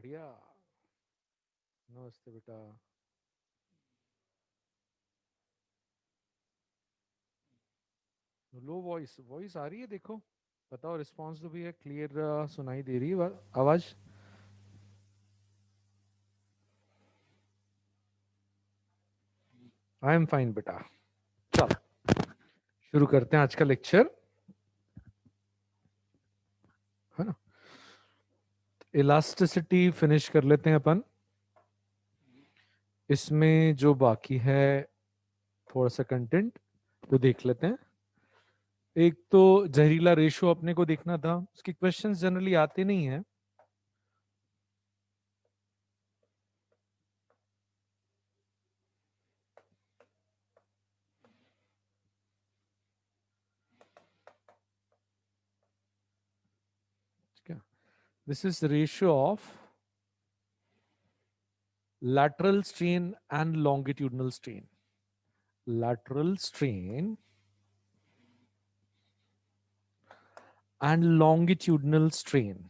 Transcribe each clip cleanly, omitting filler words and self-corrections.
बढ़िया। नमस्ते बेटा। लो वॉइस वॉइस आ रही है? देखो बताओ, रिस्पांस तो भी है, क्लियर सुनाई दे रही है आवाज? आई एम फाइन बेटा। चलो शुरू करते हैं आज का लेक्चर, है ना। इलास्टिसिटी फिनिश कर लेते हैं अपन। इसमें जो बाकी है थोड़ा सा कंटेंट वो देख लेते हैं। एक तो जहरीला रेशो अपने को देखना था, उसके क्वेश्चंस जनरली आते नहीं हैं। ठीक है, this is ratio of lateral strain and longitudinal strain. Lateral strain and longitudinal strain.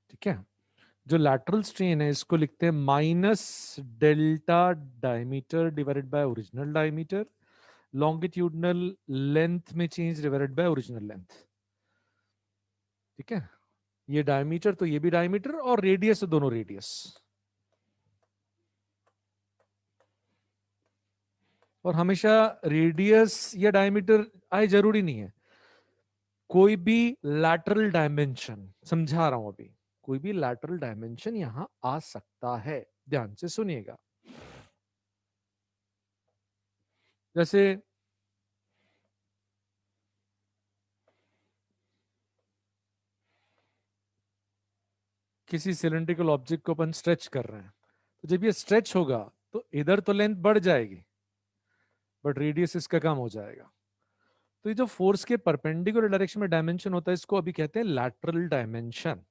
ठीक है, जो लैटरल स्ट्रेन है इसको लिखते हैं minus delta diameter divided by original diameter, longitudinal length में change divided by original length. ठीक है, ये डायमीटर तो ये भी डायमीटर, और रेडियस है दोनों रेडियस। और हमेशा रेडियस या डायमीटर आए जरूरी नहीं है, कोई भी लैटरल डायमेंशन, समझा रहा हूं अभी, कोई भी लैटरल डायमेंशन यहां आ सकता है। ध्यान से सुनिएगा। जैसे किसी सिलेंड्रिकल ऑब्जेक्ट को अपन स्ट्रेच कर रहे हैं, तो जब ये स्ट्रेच होगा तो इधर तो लेंथ बढ़ जाएगी बट रेडियस इसका कम हो जाएगा। तो ये जो फोर्स के परपेंडिकुलर डायरेक्शन में डायमेंशन होता है इसको अभी कहते हैं लैटरल डायमेंशन।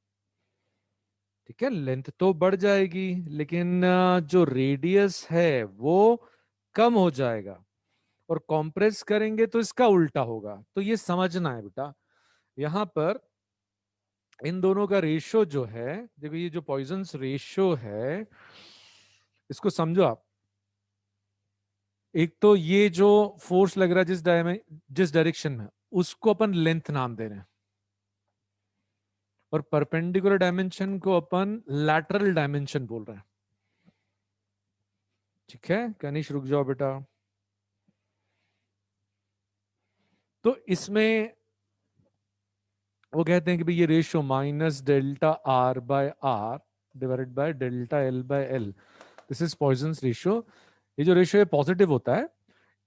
ठीक है, लेंथ तो बढ़ जाएगी लेकिन जो रेडियस है वो कम हो जाएगा, और कॉम्प्रेस करेंगे तो इसका उल्टा होगा। तो ये समझना है बेटा, यहां पर इन दोनों का रेशो जो है, देखो ये जो पॉइजन्स रेशो है इसको समझो आप। एक तो ये जो फोर्स लग रहा है जिस डायरेक्शन में, उसको अपन लेंथ नाम दे रहे हैं, और परपेंडिकुलर डायमेंशन को अपन लैटरल डायमेंशन बोल रहे हैं। ठीक है, कनिश रुक जाओ बेटा। तो इसमें वो कहते हैं कि भाई ये ratio minus delta R by R divided by delta L by L, this is Poisson's ratio. ये जो रेशियो है पॉजिटिव होता है।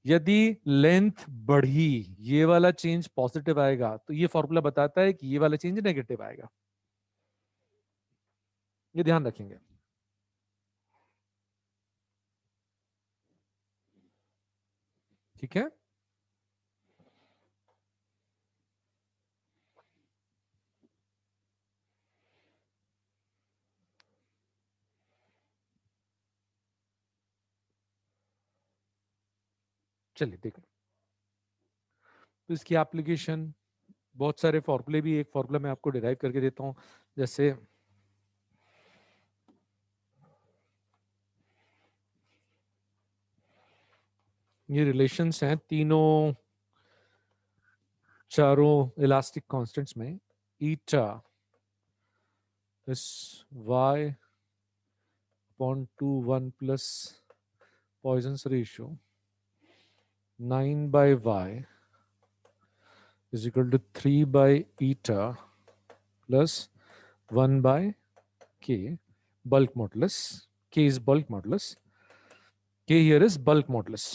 यदि लेंथ बढ़ी, ये वाला चेंज पॉजिटिव आएगा, तो ये फॉर्मूला बताता है कि ये वाला चेंज नेगेटिव आएगा। ये ध्यान रखेंगे। ठीक है, चलिए देखो। तो इसकी एप्लीकेशन बहुत सारे फॉर्मूले, भी एक फॉर्मूला मैं आपको डिराइव करके देता हूं। जैसे ये रिलेशंस हैं तीनों चारों इलास्टिक कांस्टेंट्स में। Eta is y upon 2 1 plus Poisson's ratio 9 by y is equal to 3 by eta plus 1 by k, bulk modulus. K is bulk modulus. K here is bulk modulus.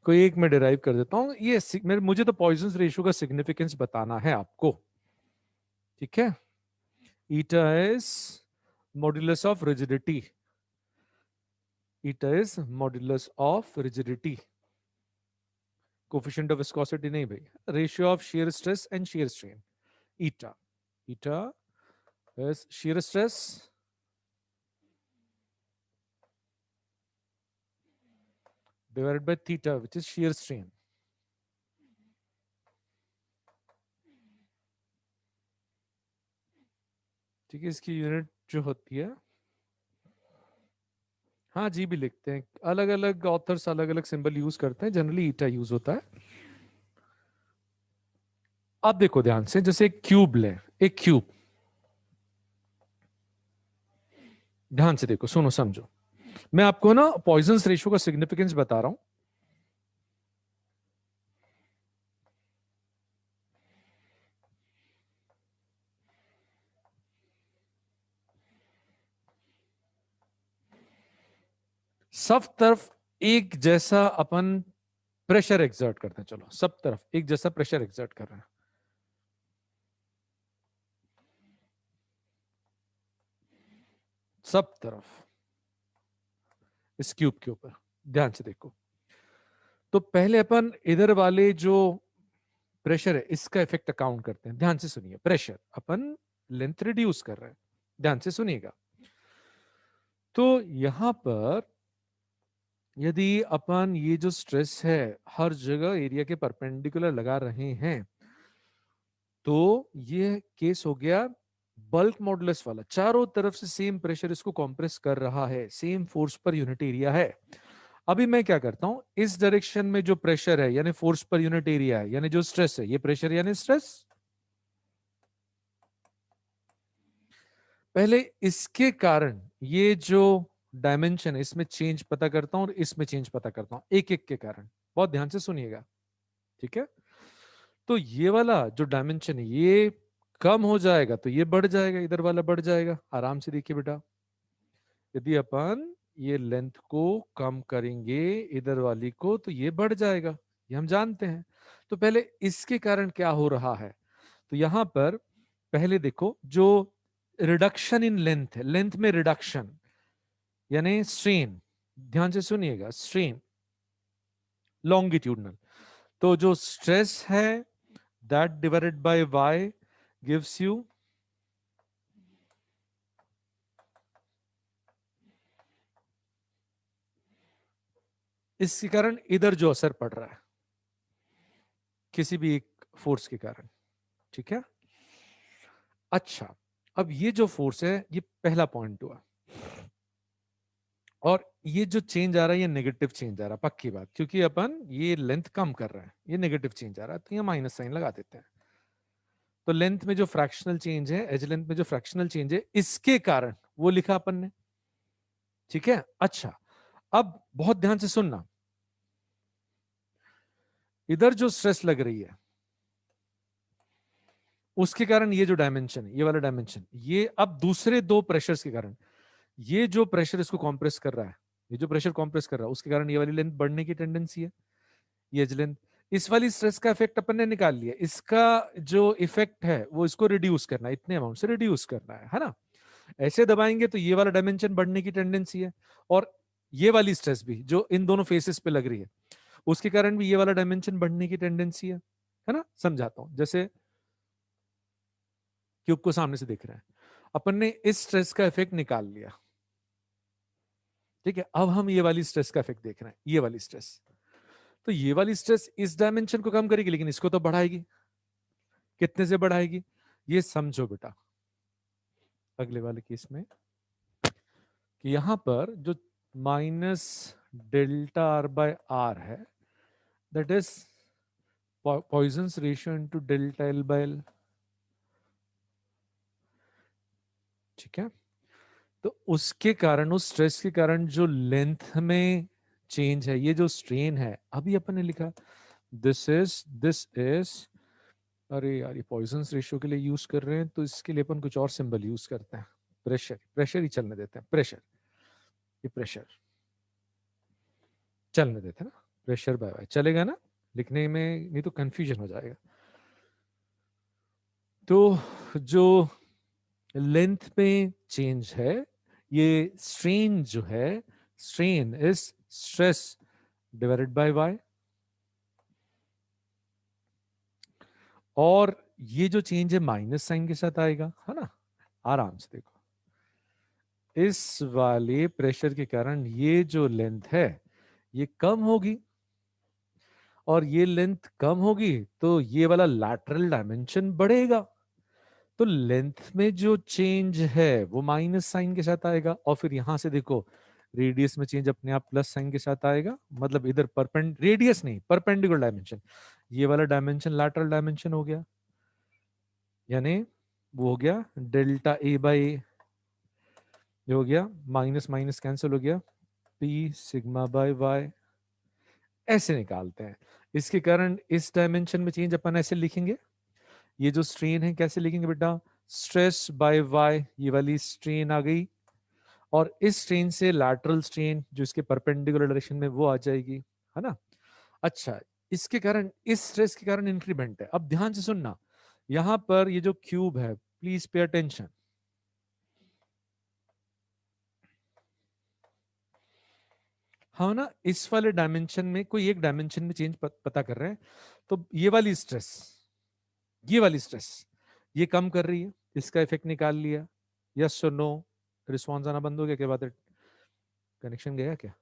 कोई एक मैं derive कर देता हूं। ये मुझे तो पॉइजन्स रेशियो का सिग्निफिकेंस बताना है आपको। ठीक है, eta is modulus of rigidity. Eta is modulus of rigidity, coefficient of viscosity नहीं भाई, ratio of shear stress and shear strain. Eta is shear stress divided by theta which is shear strain. ठीक है, इसकी unit जो होती है, हाँ जी भी लिखते हैं, अलग अलग ऑथर्स अलग अलग सिंबल यूज करते हैं, जनरली ईटा यूज होता है। अब देखो ध्यान से, जैसे एक क्यूब लें, एक क्यूब, ध्यान से देखो, सुनो समझो, मैं आपको ना पॉइजन्स रेशियो का सिग्निफिकेंस बता रहा हूं। सब तरफ एक जैसा अपन प्रेशर एक्सर्ट करते हैं, चलो सब तरफ एक जैसा प्रेशर एक्सर्ट कर रहे हैं, सब तरफ इस क्यूब के ऊपर, ध्यान से देखो। तो पहले अपन इधर वाले जो प्रेशर है इसका इफेक्ट अकाउंट करते हैं, ध्यान से सुनिए, प्रेशर अपन लेंथ रिड्यूस कर रहे हैं, ध्यान से सुनिएगा। तो यहां पर यदि अपन ये जो स्ट्रेस है हर जगह एरिया के परपेंडिकुलर लगा रहे हैं, तो ये केस हो गया बल्क मॉडुलस वाला, चारों तरफ से सेम प्रेशर इसको कंप्रेस कर रहा है, same force per unit area है। अभी मैं क्या करता हूं, इस डायरेक्शन में जो प्रेशर है यानी फोर्स पर यूनिट एरिया है, यानी जो स्ट्रेस है, ये प्रेशर यानी स्ट्रेस, पहले इसके कारण ये जो डायमेंशन है इसमें चेंज पता करता हूं और इसमें चेंज पता करता हूं, एक एक के कारण, बहुत ध्यान से सुनिएगा, ठीक है। तो ये वाला जो डायमेंशन है ये कम हो जाएगा तो ये बढ़ जाएगा, इधर वाला बढ़ जाएगा, आराम से देखिए बेटा। यदि अपन ये लेंथ को कम करेंगे इधर वाली को तो ये बढ़ जाएगा, ये हम जानते हैं। तो पहले इसके कारण क्या हो रहा है, तो यहां पर पहले देखो जो रिडक्शन इन लेंथ है, लेंथ में रिडक्शन यानी स्ट्रेन, ध्यान से सुनिएगा, स्ट्रेन लॉन्गिट्यूडनल, तो जो स्ट्रेस है that divided by y gives you इसके कारण इधर जो असर पड़ रहा है किसी भी एक फोर्स के कारण, ठीक है। अच्छा, अब ये जो फोर्स है ये पहला पॉइंट हुआ, और ये जो चेंज आ रहा है ये नेगेटिव चेंज आ रहा है, पक्की बात, क्योंकि अपन ये लेंथ कम कर रहे हैं, ये नेगेटिव चेंज आ रहा है, तो ये माइनस साइन लगा देते हैं। तो लेंथ में जो फ्रैक्शनल चेंज है, एज लेंथ में जो फ्रैक्शनल चेंज है, इसके कारण वो लिखा अपन ने, ठीक है। अच्छा, अब बहुत ध्यान से सुनना, इधर जो स्ट्रेस लग रही है उसके कारण ये जो डायमेंशन है, ये वाला डायमेंशन, ये अब दूसरे दो प्रेशर्स के कारण, ये जो प्रेशर इसको कॉम्प्रेस कर रहा है, ये जो प्रेशर कॉम्प्रेस कर रहा है उसके कारण ये वाली लेंथ बढ़ने की टेंडेंसी है, ये एज लेंथ। इस वाली स्ट्रेस का इफेक्ट अपन ने निकाल लिया, इसका जो इफेक्ट है वो इसको रिड्यूस करना है, इतने अमाउंट से रिड्यूस करना है ना। ऐसे दबाएंगे तो ये वाला डायमेंशन बढ़ने की टेंडेंसी है, और ये वाली स्ट्रेस भी जो इन दोनों फेसेस पे लग रही है उसके कारण भी ये वाला डायमेंशन बढ़ने की टेंडेंसी है ना। समझाता हूं, जैसे क्यूब को सामने से देख रहे हैं, अपन ने इस स्ट्रेस का इफेक्ट निकाल लिया, ठीक है। अब हम ये वाली स्ट्रेस का इफेक्ट देख रहे हैं, ये वाली स्ट्रेस, तो ये वाली स्ट्रेस इस डायमेंशन को कम करेगी लेकिन इसको तो बढ़ाएगी, कितने से बढ़ाएगी, ये समझो बेटा अगले वाले केस में, कि यहां पर जो minus delta R by R है, that is Poisson's ratio into delta L by L, ठीक है। तो उसके कारण, उस स्ट्रेस के कारण जो लेंथ में चेंज है, ये जो स्ट्रेन है, अभी अपन ने लिखा दिस इज अरे यार ये पॉइजन्स रेशियो के लिए यूज कर रहे हैं तो इसके लिए अपन कुछ और सिंबल यूज करते हैं, प्रेशर, प्रेशर ही चलने देते हैं, प्रेशर, ये प्रेशर चलने देते हैं ना, प्रेशर बाय वाई चलेगा ना, लिखने में नहीं तो कंफ्यूजन हो जाएगा। तो जो लेंथ में चेंज है, ये स्ट्रेन जो है, strain is stress divided by Y, और ये जो चेंज है माइनस साइन के साथ आएगा, है ना। आराम से देखो, इस वाले प्रेशर के कारण ये जो लेंथ है ये कम होगी और ये लेंथ कम होगी तो ये वाला लैटरल डायमेंशन बढ़ेगा। तो लेंथ में जो चेंज है वो माइनस साइन के साथ आएगा, और फिर यहां से देखो रेडियस में चेंज अपने आप प्लस साइन के साथ आएगा। मतलब इधर रेडियस नहीं, परपेंडिकुलर डायमेंशन, ये वाला डायमेंशन लैटरल डायमेंशन हो गया, यानी वो हो गया डेल्टा ए बाई ए, ये हो गया माइनस माइनस कैंसिल हो गया, पी सिग्मा बाय वाई, ऐसे निकालते हैं। इसके कारण इस डायमेंशन में चेंज अपन ऐसे लिखेंगे, ये जो स्ट्रेन है कैसे लिखेंगे बेटा, स्ट्रेस बाय वाई, ये वाली स्ट्रेन आ गई, और इस स्ट्रेन से लैटरल स्ट्रेन जो इसके परपेंडिकुलर डायरेक्शन में वो आ जाएगी, है ना। अच्छा, इसके कारण इस स्ट्रेस के कारण इंक्रीमेंट है। अब ध्यान से सुनना, यहां पर ये जो क्यूब है, प्लीज पे अटेंशन, हम ना इस वाले डायमेंशन में कोई एक डायमेंशन में चेंज पता कर रहे हैं, तो ये वाली स्ट्रेस, ये वाली स्ट्रेस ये कम कर रही है, इसका इफेक्ट निकाल लिया, यस और नो, रिस्पॉन्स आना बंद हो गया, क्या बात है, कनेक्शन गया क्या।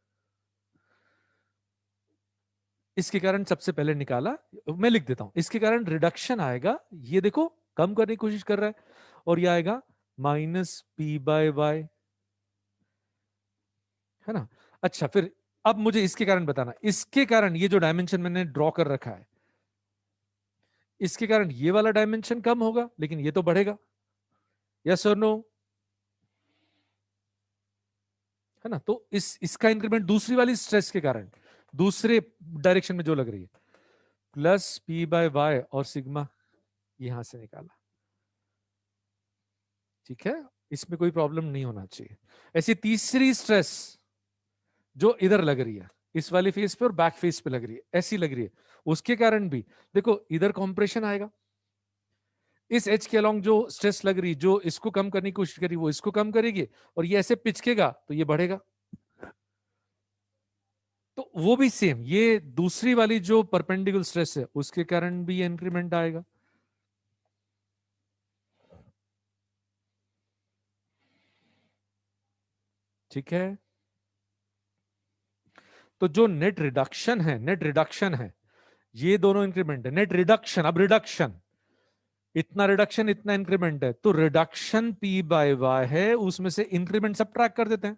इसके कारण सबसे पहले निकाला, मैं लिख देता हूं, इसके कारण रिडक्शन आएगा, ये देखो कम करने की कोशिश कर रहा है, और ये आएगा माइनस पी बाय वाई, है ना। अच्छा, फिर अब मुझे इसके कारण बताना, इसके कारण ये जो डायमेंशन मैंने ड्रॉ कर रखा है, इसके कारण ये वाला डायमेंशन कम होगा लेकिन ये तो बढ़ेगा, यस और नो, है ना। तो इसका इंक्रीमेंट दूसरी वाली स्ट्रेस के कारण दूसरे डायरेक्शन में जो लग रही है, प्लस पी बाय वाई और सिग्मा यहां से निकाला, ठीक है, इसमें कोई प्रॉब्लम नहीं होना चाहिए। ऐसी तीसरी स्ट्रेस जो इधर लग रही है, इस वाली फेस पे और बैक फेस पे लग रही है, ऐसी लग रही है, उसके कारण भी देखो इधर कॉम्प्रेशन आएगा, इस एच के अलोंग जो स्ट्रेस लग रही, जो इसको कम करने की कोशिश करी वो इसको कम करेगी, और ये ऐसे पिचकेगा तो ये बढ़ेगा, तो वो भी सेम, ये दूसरी वाली जो परपेंडिकुलर स्ट्रेस है उसके कारण भी इंक्रीमेंट आएगा। ठीक है, तो जो नेट रिडक्शन है, नेट रिडक्शन है, ये दोनों इंक्रीमेंट है, नेट रिडक्शन, अब रिडक्शन, इतना रिडक्शन इतना इंक्रीमेंट है, तो रिडक्शन पी बाय वाई है, उसमें से इंक्रीमेंट सब ट्रैक कर देते हैं,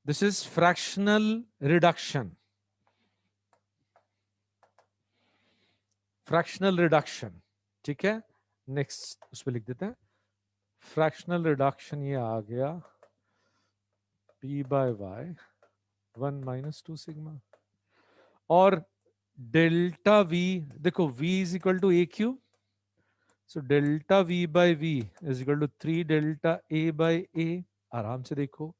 this is fractional reduction, fractional reduction, ठीक है। नेक्स्ट उस पर लिख देते हैं, फ्रैक्शनल रिडक्शन ये आ गया पी बाय वाई 1 - 2 सिग्मा, और डेल्टा वी, देखो v is equal to a cube, so delta v by v is equal to 3 delta a by a, आराम से देखो,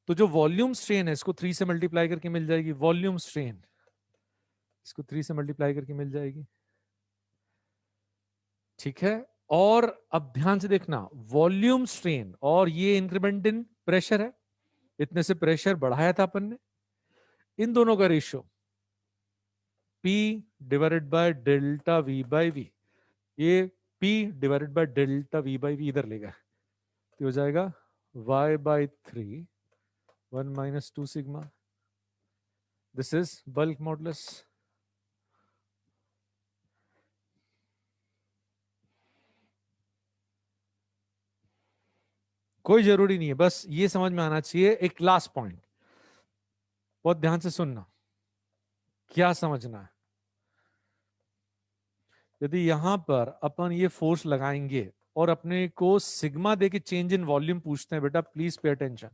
तो जो वॉल्यूम स्ट्रेन है इसको 3 से मल्टीप्लाई करके मिल जाएगी, वॉल्यूम स्ट्रेन इसको 3 से मल्टीप्लाई करके मिल जाएगी, ठीक है। और अब ध्यान से देखना, वॉल्यूम स्ट्रेन और ये इंक्रीमेंट इन प्रेशर है, इतने से प्रेशर बढ़ाया था अपन ने, इन दोनों का ratio P divided by delta V by V, ये P divided by delta V by V इधर लेगा, तो हो जाएगा y/3 1 - 2 sigma, this is bulk modulus. कोई जरूरी नहीं है, बस ये समझ में आना चाहिए। एक लास्ट पॉइंट, बहुत ध्यान से सुनना, क्या समझना है, यदि यहां पर अपन ये फोर्स लगाएंगे और अपने को सिग्मा दे के चेंज इन वॉल्यूम पूछते हैं, बेटा प्लीज पे अटेंशन,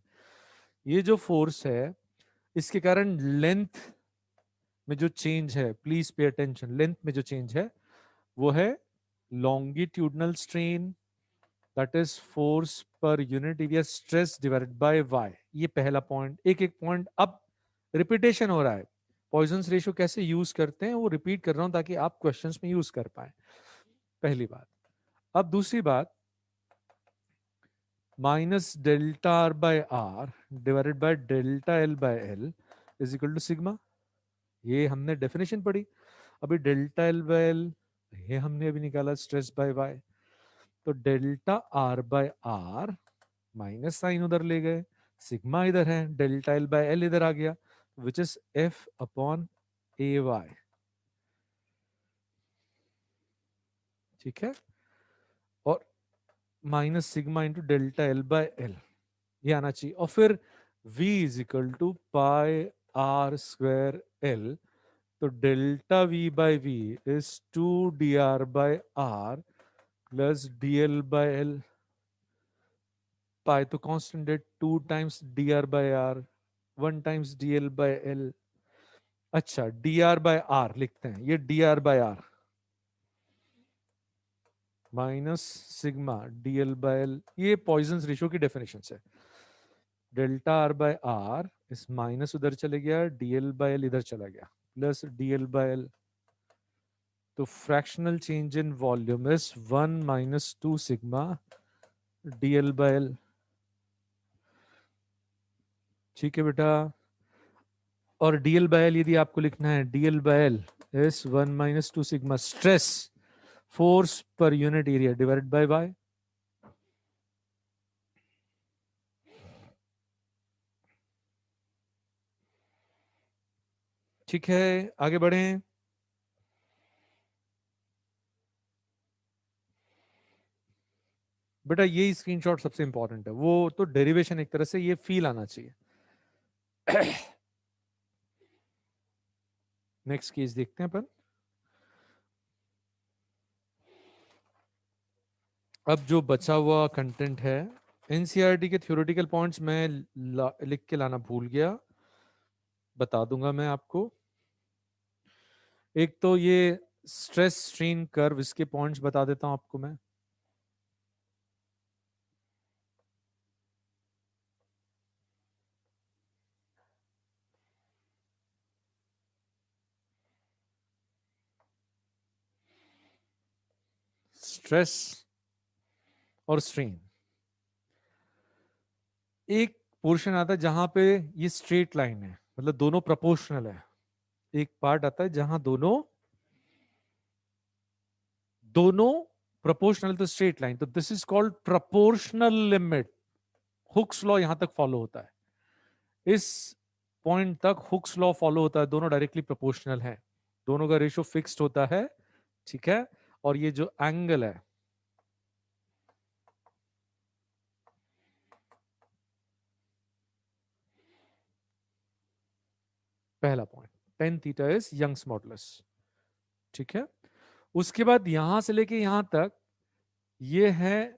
ये जो फोर्स है इसके कारण लेंथ में जो चेंज है, प्लीज पे अटेंशन, लेंथ में जो चेंज है वो है longitudinal strain, that is force per unit area stress divided by Y, ये पहला पॉइंट। एक एक पॉइंट अब रिपीटेशन हो रहा है, पॉइजन्स रेशियो कैसे यूज करते हैं वो रिपीट कर रहा हूं ताकि आप क्वेश्चंस में यूज कर पाए, पहली बात। अब दूसरी बात, minus delta R by R divided by delta L by L is equal to sigma, ये हमने डेफिनेशन पढ़ी अभी, डेल्टा एल बाय एल ये हमने अभी निकाला स्ट्रेस बाय वाई, तो delta R by R minus sign उधर ले गए, सिग्मा इधर है, डेल्टा एल बाय एल इधर आ गया, which is F upon A Y. ठीक है, और minus sigma into delta L by L, ये आना चाहिए। और फिर v is equal to pi R square L, तो delta v by V is 2 dr/r plus dl by L. Pi तो कांस्टेंट है, 2 times dr/r, 1 times dl by L. अच्छा, dr/r लिखते हैं, ये dr/r minus sigma dl by L, ये poisons ratio की definition है। डेल्टा आर बाय आर, इस माइनस उधर चले गया, dl बाय एल इधर चला गया, प्लस dl बाय एल। तो fractional change in volume is 1 minus 2 sigma dl by L. ठीक है बेटा, और dl बाय एल यदि आपको लिखना है, dl by L is 1 minus 2 sigma stress force per unit area divided by Y. ठीक है, आगे बढ़ें। बेटा यही स्क्रीनशॉट सबसे इंपॉर्टेंट है, वो तो डेरिवेशन एक तरह से ये फील आना चाहिए। नेक्स्ट केस देखते हैं अपन। अब जो बचा हुआ कंटेंट है, एनसीईआरटी के थ्योरेटिकल पॉइंट्स मैं लिख के लाना भूल गया, बता दूंगा मैं आपको। एक तो ये स्ट्रेस स्ट्रेन कर्व, इसके पॉइंट्स बता देता हूं आपको मैं। स्ट्रेस और स्ट्रेन, एक पोर्शन आता है जहां पे ये स्ट्रेट लाइन है, मतलब दोनों प्रोपोर्शनल है। एक पार्ट आता है जहां दोनों दोनों प्रोपोर्शनल, तो स्ट्रेट लाइन, तो this is called proportional limit. Hooke's law यहां तक फॉलो होता है, इस पॉइंट तक हुक्स लॉ फॉलो होता है, दोनों डायरेक्टली प्रोपोर्शनल है, दोनों का रेशियो फिक्स्ड होता है। ठीक है, और ये जो एंगल है, पहला point, tan theta is Young's modulus. ठीक है, उसके बाद यहां से लेके यहां तक ये है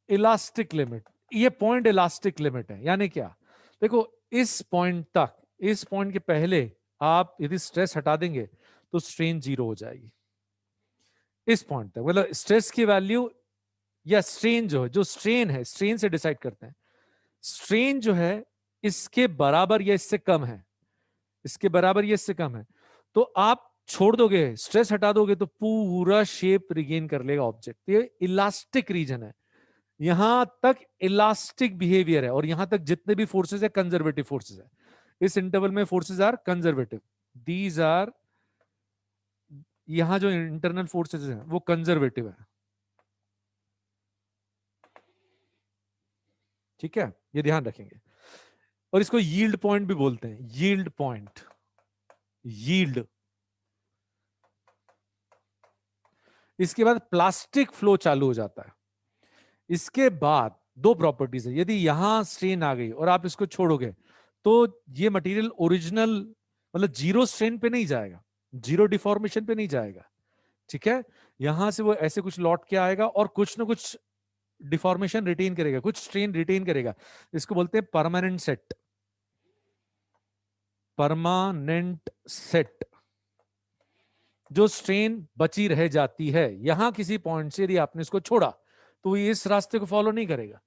इलास्टिक लिमिट। ये पॉइंट इलास्टिक लिमिट है, यानी क्या, देखो इस पॉइंट तक, इस पॉइंट के पहले आप यदि स्ट्रेस हटा देंगे तो स्ट्रेन जीरो हो जाएगी। इस पॉइंट तक मतलब स्ट्रेस की वैल्यू या स्ट्रेन जो स्ट्रेन है, स्ट्रेन से डिसाइड करते हैं, स्ट्रेन जो है इसके बराबर या इससे कम है, इसके बराबर या इससे कम है, तो आप छोड़ दोगे, स्ट्रेस हटा दोगे तो पूरा शेप रिगेन कर लेगा ऑब्जेक्ट। ये इलास्टिक रीजन है, यहां तक इलास्टिक बिहेवियर है, और यहां तक जितने भी फोर्सेस है कंजर्वेटिव फोर्सेस है। इस इंटरवल में forces are conservative, these are, यहां जो इंटरनल फोर्सेस हैं वो कंजर्वेटिव है। ठीक है, ये ध्यान रखेंगे। और इसको यील्ड पॉइंट भी बोलते हैं, यील्ड पॉइंट, यील्ड। इसके बाद प्लास्टिक फ्लो चालू हो जाता है। इसके बाद दो प्रॉपर्टीज है, यदि यहां स्ट्रेन आ गई और आप इसको छोड़ोगे तो ये मटेरियल ओरिजिनल मतलब जीरो स्ट्रेन पे नहीं जाएगा, जीरो डिफॉर्मेशन पे नहीं जाएगा। ठीक है, यहां से वो ऐसे कुछ लौट के आएगा और कुछ ना कुछ डिफॉर्मेशन रिटेन करेगा, कुछ स्ट्रेन रिटेन करेगा। इसको बोलते हैं परमानेंट सेट, परमानेंट सेट। जो स्ट्रेन बची रह जाती है यहां किसी पॉइंट से, यदि आपने इसको छोड़ा तो ये इस रास्ते को फॉलो नहीं करेगा,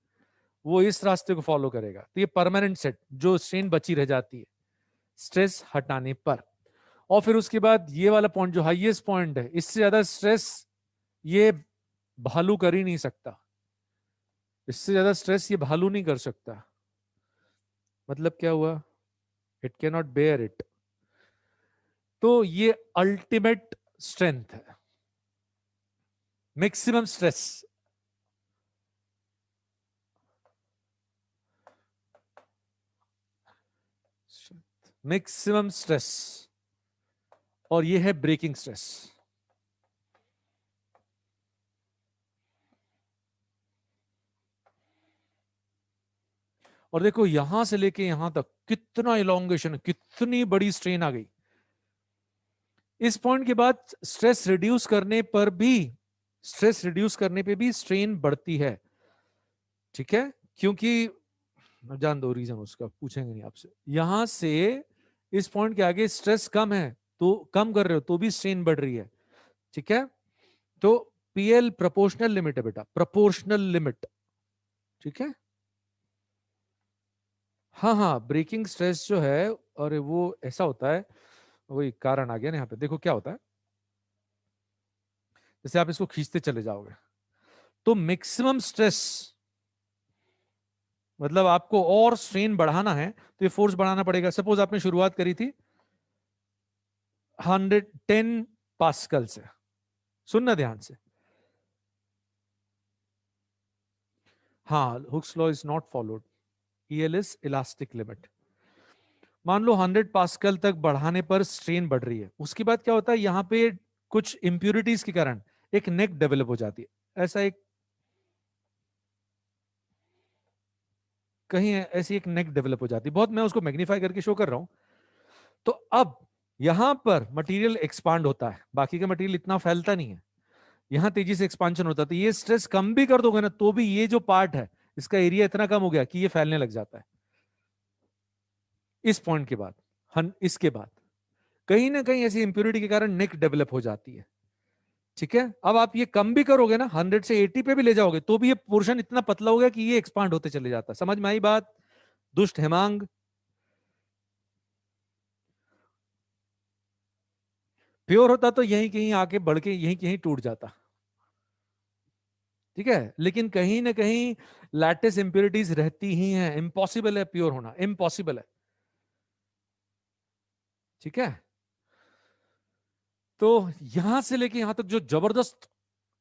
वो इस रास्ते को फॉलो करेगा। तो ये परमानेंट सेट, जो स्ट्रेन बची रह जाती है स्ट्रेस हटाने पर। और फिर उसके बाद ये वाला पॉइंट जो हाईएस्ट पॉइंट है, इससे ज्यादा स्ट्रेस ये भालू कर ही नहीं सकता, इससे ज्यादा स्ट्रेस ये भालू नहीं कर सकता। मतलब क्या हुआ, it can not bear it. तो ये अल्टीमेट स्ट्रेंथ है, मैक्सिमम स्ट्रेस। मैक्सिमम स्ट्रेस, और ये है ब्रेकिंग स्ट्रेस। और देखो यहां से लेके यहां तक कितना इलोंगेशन, कितनी बड़ी स्ट्रेन आ गई। इस पॉइंट के बाद स्ट्रेस रिड्यूस करने पर भी, स्ट्रेस रिड्यूस करने पे भी स्ट्रेन बढ़ती है। ठीक है, क्योंकि जान दो रीजन उसका, पूछेंगे नहीं आपसे। यहां से इस पॉइंट के आगे स्ट्रेस कम है, तो कम कर रहे हो तो भी स्ट्रेन बढ़ रही है। ठीक है, तो पीएल प्रोपोर्शनल लिमिट है बेटा, प्रोपोर्शनल लिमिट। ठीक है, हाँ हाँ, ब्रेकिंग स्ट्रेस जो है, और वो ऐसा होता है, वही कारण आ गया ना यहाँ पे। देखो क्या होता है, जैसे आप इसको खींचते चले जाओगे तो मैक्सिमम स्ट्रेस, मतलब आपको और स्ट्रेन बढ़ाना है तो ये फोर्स बढ़ाना पड़ेगा। सपोज आपने शुरुआत करी थी 110 पास्कल से, सुनना ध्यान से। हाँ, Hooke's law is not followed, EL is elastic limit. मान लो 100 पास्कल तक बढ़ाने पर स्ट्रेन बढ़ रही है, उसके बाद क्या होता है, यहाँ पे कुछ इंप्यूरिटीज के कारण एक नेक डेवलप हो जाती है। ऐसा एक कहीं ऐसी एक नेक डेवलप हो जाती है, बहुत मैं उसको मैग्नीफाई करके शो कर रहा हूं। तो अब यहां पर मटेरियल एक्सपांड होता है, बाकी का मटेरियल इतना फैलता नहीं है, यहां तेजी से एक्सपांशन होता है। तो ये स्ट्रेस कम भी कर दोगे ना, तो भी ये जो पार्ट है इसका एरिया इतना कम हो गया कि ये फैलने लग जाता है। इस पॉइंट के बाद, इसके बाद कहीं ना कहीं ऐसी इंप्योरिटी के कारण नेक डेवलप हो जाती है। ठीक है, अब आप ये कम भी करोगे ना, 100 से 80 पे भी ले जाओगे, तो भी ये पोर्शन इतना पतला हो गया कि ये एक्सपांड होते चले जाता है। समझ में आई बात, दुष्ट हेमांग? प्योर होता तो यहीं कहीं आके बढ़ के यहीं कहीं टूट जाता। ठीक है, लेकिन कहीं ना कहीं लैटिस इंप्योरिटीज रहती ही हैं, इम्पॉसिबल है प्योर होना, इम्पॉसिबल है। ठीक है, तो यहां से लेके यहां तक जो जबरदस्त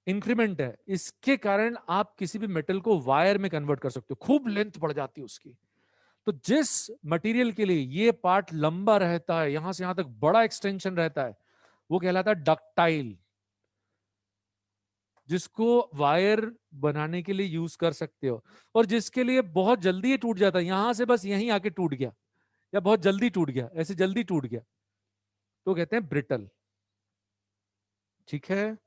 इंक्रीमेंट है, इसके कारण आप किसी भी मेटल को वायर में कन्वर्ट कर सकते हो, खूब लेंथ बढ़ जाती है उसकी। तो जिस मटेरियल के लिए ये पार्ट लंबा रहता है, यहां से यहां तक बड़ा एक्सटेंशन रहता है, वो कहलाता है डक्टाइल, जिसको वायर बनाने के लिए यूज कर सकते हो। और जिसके लिए बहुत जल्दी ये टूट जाता है, यहां से बस यहीं आके टूट गया, या बहुत जल्दी टूट गया, ऐसे जल्दी टूट गया, तो कहते हैं ब्रिटल। ठीक है,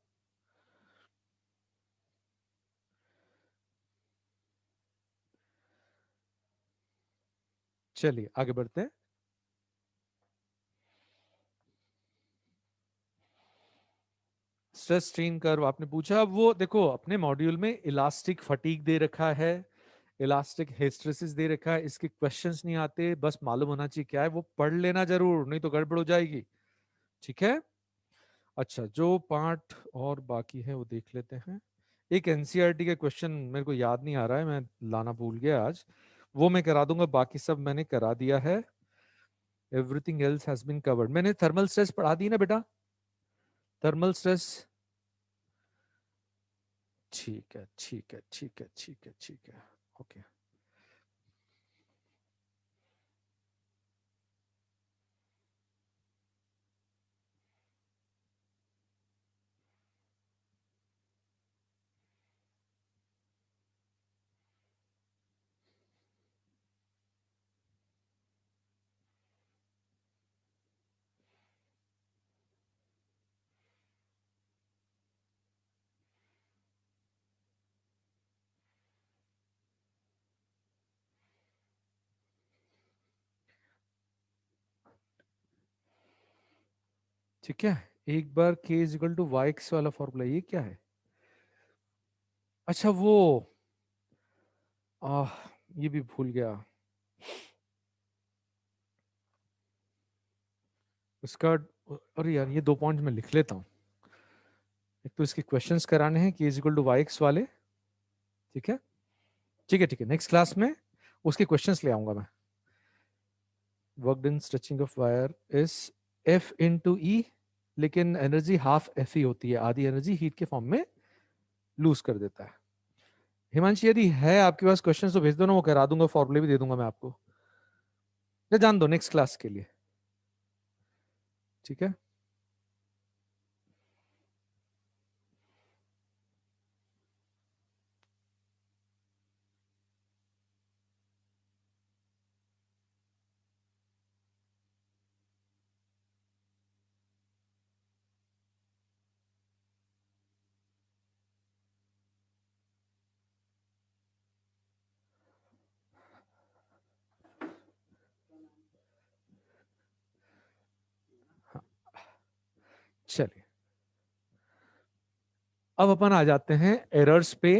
चलिए आगे बढ़ते हैं। स्ट्रेस स्ट्रेन कर्व आपने पूछा, वो देखो अपने मॉड्यूल में इलास्टिक फटीग दे रखा है, इलास्टिक हिस्टेरेसिस दे रखा है। इसके क्वेश्चंस नहीं आते, बस मालूम होना चाहिए क्या है, वो पढ़ लेना जरूर, नहीं तो गड़बड़ हो जाएगी। ठीक है, अच्छा जो पार्ट और बाकी है वो देख लेते हैं। एक एनसीईआरटी का क्वेश्चन मेरे को याद नहीं आ रहा है, मैं लाना भूल गया आज, वो मैं करा दूंगा, बाकी सब मैंने करा दिया है। Everything else has been covered. मैंने थर्मल स्ट्रेस पढ़ा दी ना बेटा, थर्मल स्ट्रेस। ठीक है ठीक है ठीक है ठीक है ठीक है, ओके। ठीक है, एक बार k is equal to Y X वाला फॉर्मूला, ये क्या है? अच्छा वो, आह, ये भी भूल गया इसका। अरे यार, ये 2 पॉइंट मैं लिख लेता हूँ। एक तो इसके क्वेश्चंस कराने हैं k is equal to Y X वाले। ठीक है ठीक है ठीक है, नेक्स्ट क्लास में उसके क्वेश्चंस ले आऊंगा मैं। Work done stretching of wire is F into E, लेकिन एनर्जी हाफ एफ ई होती है, आधी एनर्जी हीट के फॉर्म में लूज कर देता है। हिमांशी यदि है आपके पास क्वेश्चन तो भेज दो ना, वो करा दूंगा, फॉर्मूले भी दे दूंगा मैं आपको, या जान दो नेक्स्ट क्लास के लिए। ठीक है। चलिए अब अपन आ जाते हैं एरर्स पे।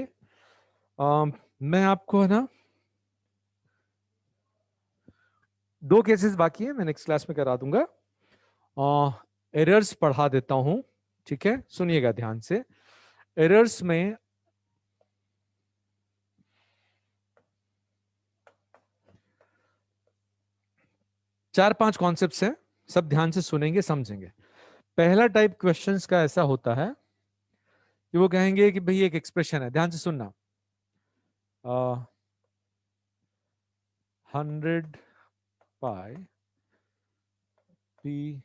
मैं आपको है ना, दो केसेस बाकी है, मैं नेक्स्ट क्लास में करा दूंगा। एरर्स पढ़ा देता हूं, ठीक है, सुनिएगा ध्यान से। एरर्स में चार पांच कॉन्सेप्ट्स हैं, सब ध्यान से सुनेंगे समझेंगे। पहला टाइप क्वेश्चंस का ऐसा होता है कि वो कहेंगे कि भाई एक एक्सप्रेशन है, ध्यान से सुनना, 100 पाई p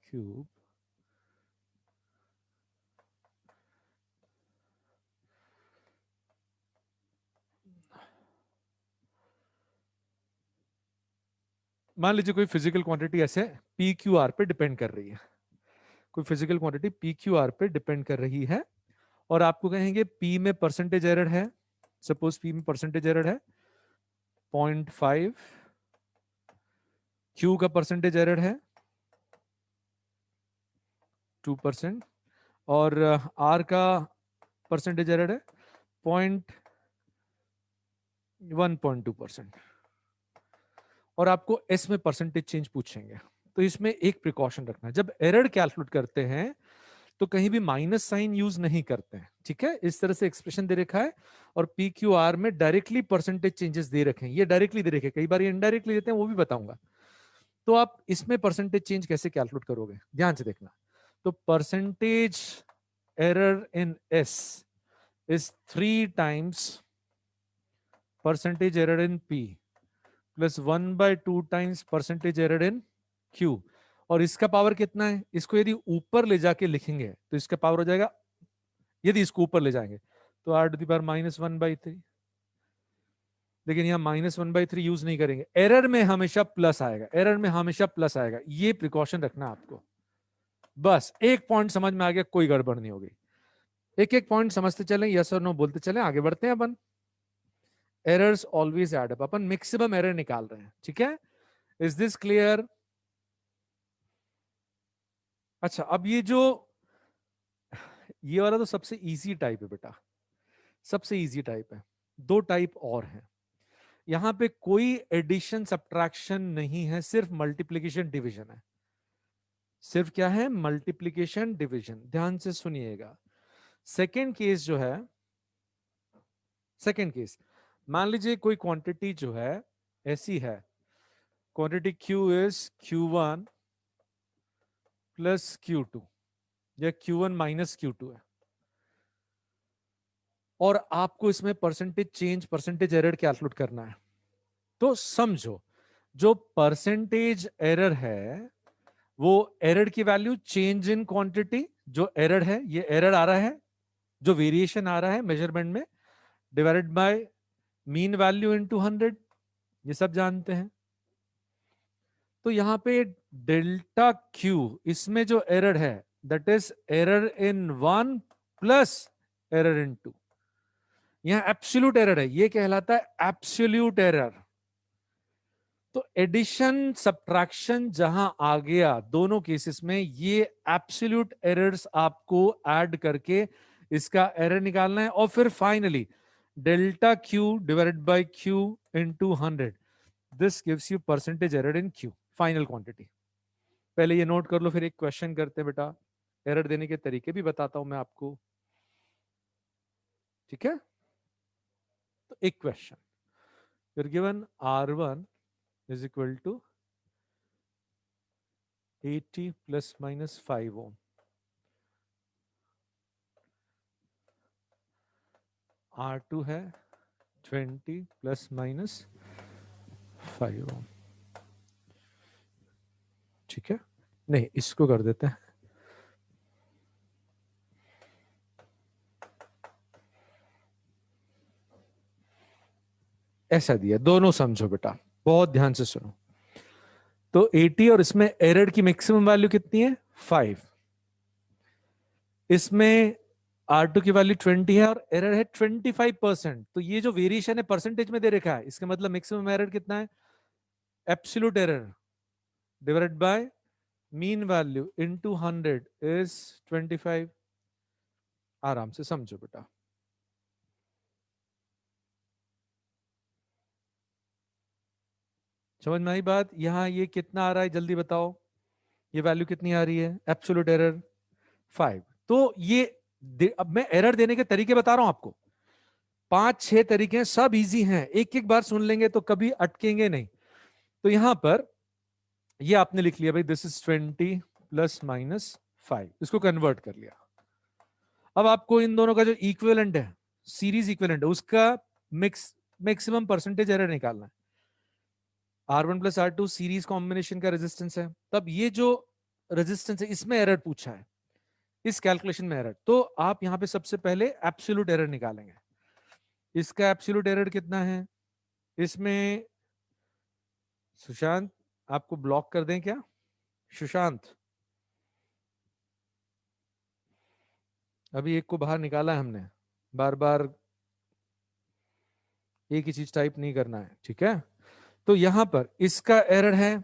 क्यूब मान लीजिए कोई फिजिकल क्वांटिटी ऐसे पी क्यू आर पे डिपेंड कर रही है, कोई physical quantity P Q R पे डिपेंड कर रही है, और आपको कहेंगे पी में परसेंटेज एरर है, सपोज पी में परसेंटेज एरर है 0.5, क्यू का परसेंटेज एरर है 2%, और आर का परसेंटेज एरर है 1.2%, और आपको एस में परसेंटेज चेंज पूछेंगे। तो इसमें एक प्रिकॉशन रखना, जब एरर कैलकुलेट करते हैं तो कहीं भी माइनस साइन यूज नहीं करते हैं, ठीक है। इस तरह से एक्सप्रेशन दे रखा है और पी क्यू आर में डायरेक्टली परसेंटेज चेंजेस दे रखे हैं, ये डायरेक्टली दे रखे हैं, कई बार ये इनडायरेक्टली देते हैं, वो भी बताऊंगा। तो आप इसमें परसेंटेज चेंज कैसे कैलकुलेट करोगे, ध्यान से देखना। तो percentage error in S is 3 times percentage error in P plus 1/2 times percentage error in Q. और इसका पावर कितना है, इसको यदि ऊपर ले जाके लिखेंगे तो इसका पावर हो जाएगा, यदि इसको ऊपर ले जाएंगे तो r⁻⁻⁻⁻3। लेकिन यहां -1/3 यूज नहीं करेंगे, एरर में हमेशा प्लस आएगा, एरर में हमेशा प्लस आएगा, ये प्रिकॉशन रखना आपको। बस एक पॉइंट समझ में आ गया, कोई गड़बड़ नहीं होगी। एक एक पॉइंट समझते चलें, यस और नो बोलते चलें, आगे बढ़ते हैं अपन। एरर्स ऑलवेज एड अप, अपन मैक्सिमम एरर निकाल रहे हैं, ठीक है। Is this clear? अच्छा, अब ये वाला तो सबसे इजी टाइप है बेटा, सबसे इजी टाइप है। दो टाइप और हैं, यहां पे कोई एडिशन सब्ट्रैक्शन नहीं है, सिर्फ मल्टीप्लीकेशन डिवीजन है। सिर्फ क्या है? Multiplication division. ध्यान से सुनिएगा। सेकेंड केस जो है, सेकेंड केस, मान लीजिए कोई क्वांटिटी जो है ऐसी है, quantity Q is Q1 plus Q2 या Q1 माइनस Q2 है, और आपको इसमें percentage change, percentage error calculate करना है। तो समझो, जो परसेंटेज एरर है वो एरर की वैल्यू चेंज इन क्वांटिटी, जो एरर है, ये एरर आ रहा है, जो वेरिएशन आ रहा है मेजरमेंट में, divided by mean value into 100, ये सब जानते हैं। तो यहां पे डेल्टा क्यू, इसमें जो एरर है that is error in 1 plus error in 2, यहां एब्सोल्यूट एरर है, ये कहलाता है एब्सोल्यूट एरर। तो एडिशन सब्ट्रैक्शन जहां आ गया दोनों केसेस में, ये एब्सोल्यूट एरर्स आपको ऐड करके इसका एरर निकालना है, और फिर finally delta Q divided by Q into 100, this gives you percentage error in Q, final quantity. पहले ये नोट कर लो, फिर एक क्वेश्चन करते हैं बेटा, एरर देने के तरीके भी बताता हूं मैं आपको, ठीक है। तो एक question, you're given R1 is equal to 80 plus minus 5 ohm, R2 है 20 plus minus 5 ohm, ठीक है। नहीं, इसको कर देते हैं। ऐसा दिया, दोनों समझो बेटा, बहुत ध्यान से सुनो। तो 80 और इसमें एरर की मैक्सिमम वैल्यू कितनी है? 5। इसमें R2 की वैल्यू 20 है और एरर है 25%। तो ये जो वेरिएशन है परसेंटेज में दे रखा है, इसका मतलब मैक्सिमम एरर कितना है? Absolute error divided by mean value into 100 is 25। आराम से समझो बेटा। समझ में आई बात? यहां ये कितना आ रहा है जल्दी बताओ, ये वैल्यू कितनी आ रही है? Absolute error 5। तो ये अब मैं एरर देने के तरीके बता रहा हूं आपको, 5-6 तरीके हैं, सब इजी हैं, एक एक बार सुन लेंगे तो कभी अटकेंगे नहीं। तो यहां पर ये आपने लिख लिया भाई, दिस इज 20 प्लस माइनस 5, इसको कन्वर्ट कर लिया। अब आपको इन दोनों का जो इक्विवेलेंट है, सीरीज इक्विवेलेंट है, उसका मैक्सिमम परसेंटेज एरर निकालना है। R1 plus R2 series combination का रेजिस्टेंस है, तब ये जो रेजिस्टेंस है इसमें एरर पूछा है, इस कैलकुलेशन में एरर, तो आप यहां पे सबसे पहले एब्सोल्यूट एरर निकालेंगे। इसका एब्सोल्यूट एरर कितना है? इसमें सुशांत आपको ब्लॉक कर दें क्या? सुशांत, अभी एक को बाहर निकाला है हमने, बार बार एक ही चीज टाइप नहीं करना है, ठीक है? तो यहां पर इसका एरर है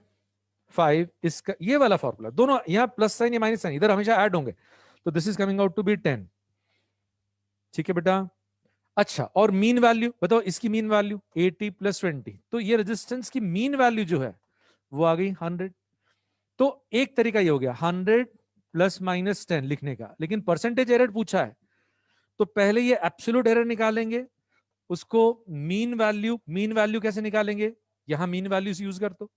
5, इसका ये वाला फॉर्मूला, दोनों यहां प्लस साइन या माइनस साइन इधर हमेशा ऐड होंगे, तो this is coming out to be 10। ठीक है बेटा? अच्छा, और मीन वैल्यू बताओ, इसकी मीन वैल्यू 80 प्लस 20, तो ये रेजिस्टेंस की मीन वैल्यू जो है वो आ गई 100। तो एक तरीका ये हो गया 100 प्लस माइनस 10 लिखने का, लेकिन परसेंटेज एरर पूछा है, तो पहले ये एब्सोल्यूट एरर निकालेंगे, उसको मीन वैल्यू कैसे निकालेंगे? यहां मीन वैल्यूज यूज कर दो,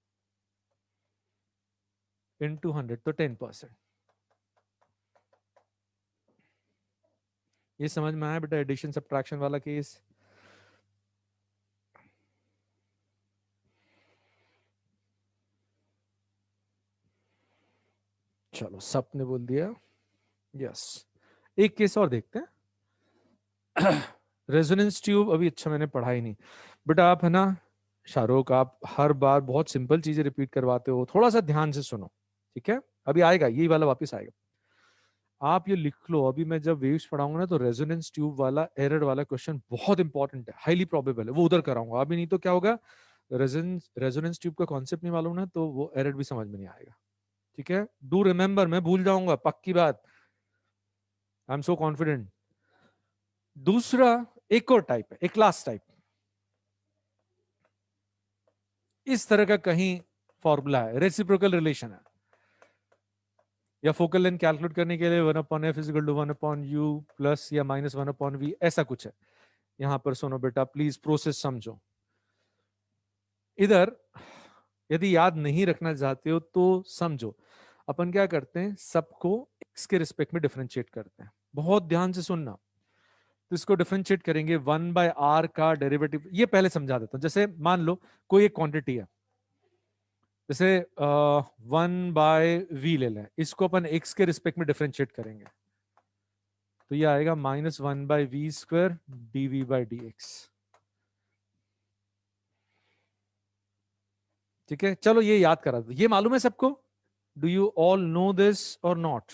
इनटू 100, तो 10%। ये समझ में आया बेटा एडिशन सब्ट्रैक्शन वाला केस? चलो सब ने बोल दिया यस। एक केस और देखते हैं। रेजोनेंस ट्यूब अभी अच्छा मैंने पढ़ा ही नहीं बेटा, आप है ना शाहरुख, आप हर बार बहुत सिंपल चीजें रिपीट करवाते हो, थोड़ा सा ध्यान से सुनो, ठीक है? अभी आएगा यही वाला, वापस आएगा। आप ये लिख लो, अभी मैं जब वेव्स पढ़ाऊंगा ना, तो रेजोनेंस ट्यूब वाला एरर वाला क्वेश्चन बहुत इंपॉर्टेंट है, हाईली प्रोबेबल है, वो उधर कराऊंगा अभी, नहीं तो क्या होगा, रेजोनेंस ट्यूब का कॉन्सेप्ट नहीं मालूम ना, तो वो एरर भी समझ में नहीं आएगा। ठीक है? डू रिमेंबर, मैं भूल जाऊंगा पक्की बात, आई एम सो कॉन्फिडेंट। दूसरा एक और टाइप है, एक लास्ट टाइप, इस तरह का कहीं फॉर्मूला है, रेसिप्रोकल रिलेशन है, या फोकल लेंथ कैलकुलेट करने के लिए 1/f equal to 1/u plus या माइनस 1/v, ऐसा कुछ है। यहां पर सुनो बेटा, प्लीज प्रोसेस समझो। इधर यदि याद नहीं रखना चाहते हो तो समझो, अपन क्या करते हैं, सबको x के रिस्पेक्ट में डिफरेंशिएट करते हैं, बहुत ध्यान से सुनना। तो इसको डिफरेंशिएट करेंगे 1/r का डेरिवेटिव, ये पहले समझा देता हूं। जैसे मान लो कोई एक क्वांटिटी है, जैसे 1/v ले लें, इसको अपन x के रिस्पेक्ट में डिफरेंशिएट करेंगे, तो ये आएगा -1/v² dv/dx। ठीक है, चलो ये याद करा दो, ये मालूम है सबको? Do you all know this और नॉट?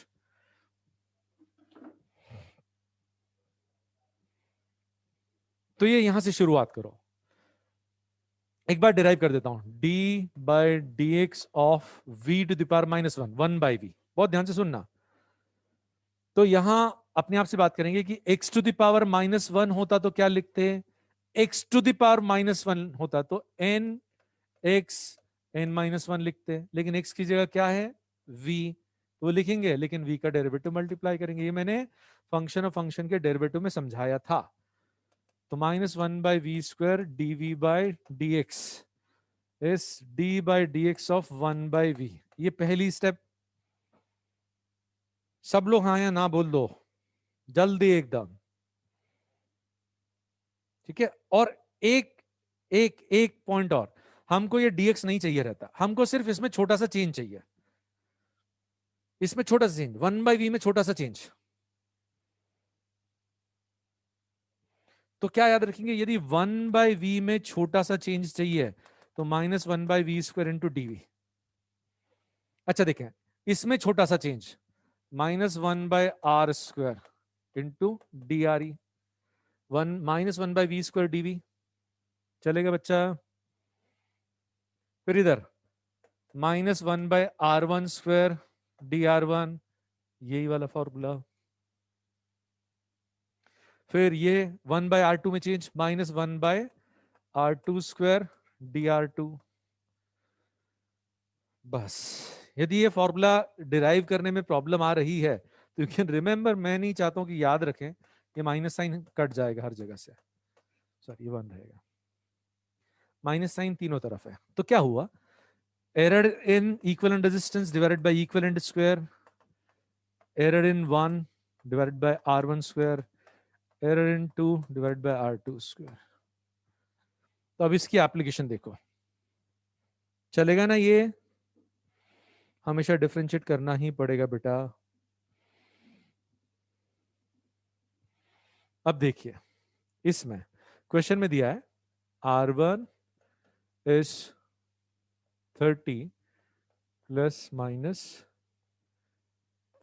तो ये यहां से शुरुआत करो, एक बार डिराइव कर देता हूं, d/dx of v to the power -1, 1/v। बहुत ध्यान से सुनना। तो यहां अपने आप से बात करेंगे कि x टू द पावर -1 होता तो क्या लिखते हैं? x टू द पावर -1 होता तो n x n-1 लिखते हैं, लेकिन x की जगह क्या है? v, तो वो लिखेंगे, लेकिन v का डेरिवेटिव मल्टीप्लाई करेंगे। ये मैंने फंक्शन ऑफ फंक्शन के डेरिवेटिव में समझाया था। तो -1/v² dv/dx is d/dx of 1/v। ये पहली स्टेप। सब लोग हाँ या ना बोल दो जल्दी एकदम। ठीक है? और एक एक एक पॉइंट और, हमको ये dx नहीं चाहिए रहता, हमको सिर्फ इसमें छोटा सा चेंज चाहिए। इसमें छोटा सा चेंज, 1/v में छोटा सा चेंज। तो क्या याद रखेंगे, यदि 1/v में छोटा सा चेंज चाहिए तो -1/v² इंटू dv। अच्छा देखें, इसमें छोटा सा change -1/r² into dre, 1 - 1/v² dv। चलेगा बच्चा? फिर इधर -1/r1² dr1, यही वाला फॉर्मूला। फिर ये 1/r2 में चेंज, -1/r2² dr2। बस, यदि ये फॉर्मूला डिराइव करने में प्रॉब्लम आ रही है तो यू कैन रिमेंबर, मैं नहीं चाहता हूं कि याद रखें, ये माइनस साइन कट जाएगा हर जगह से, सॉरी ये 1 रहेगा, माइनस साइन तीनों तरफ है। तो क्या हुआ, error in equivalent resistance divided by equivalent square, error in 1 divided by r1 square, error in 2 divided by r2 square. तो अब इसकी एप्लीकेशन देखो, चलेगा ना? ये हमेशा डिफरेंशिएट करना ही पड़ेगा बेटा। अब देखिए, इसमें क्वेश्चन में दिया है R1 is 30 plus minus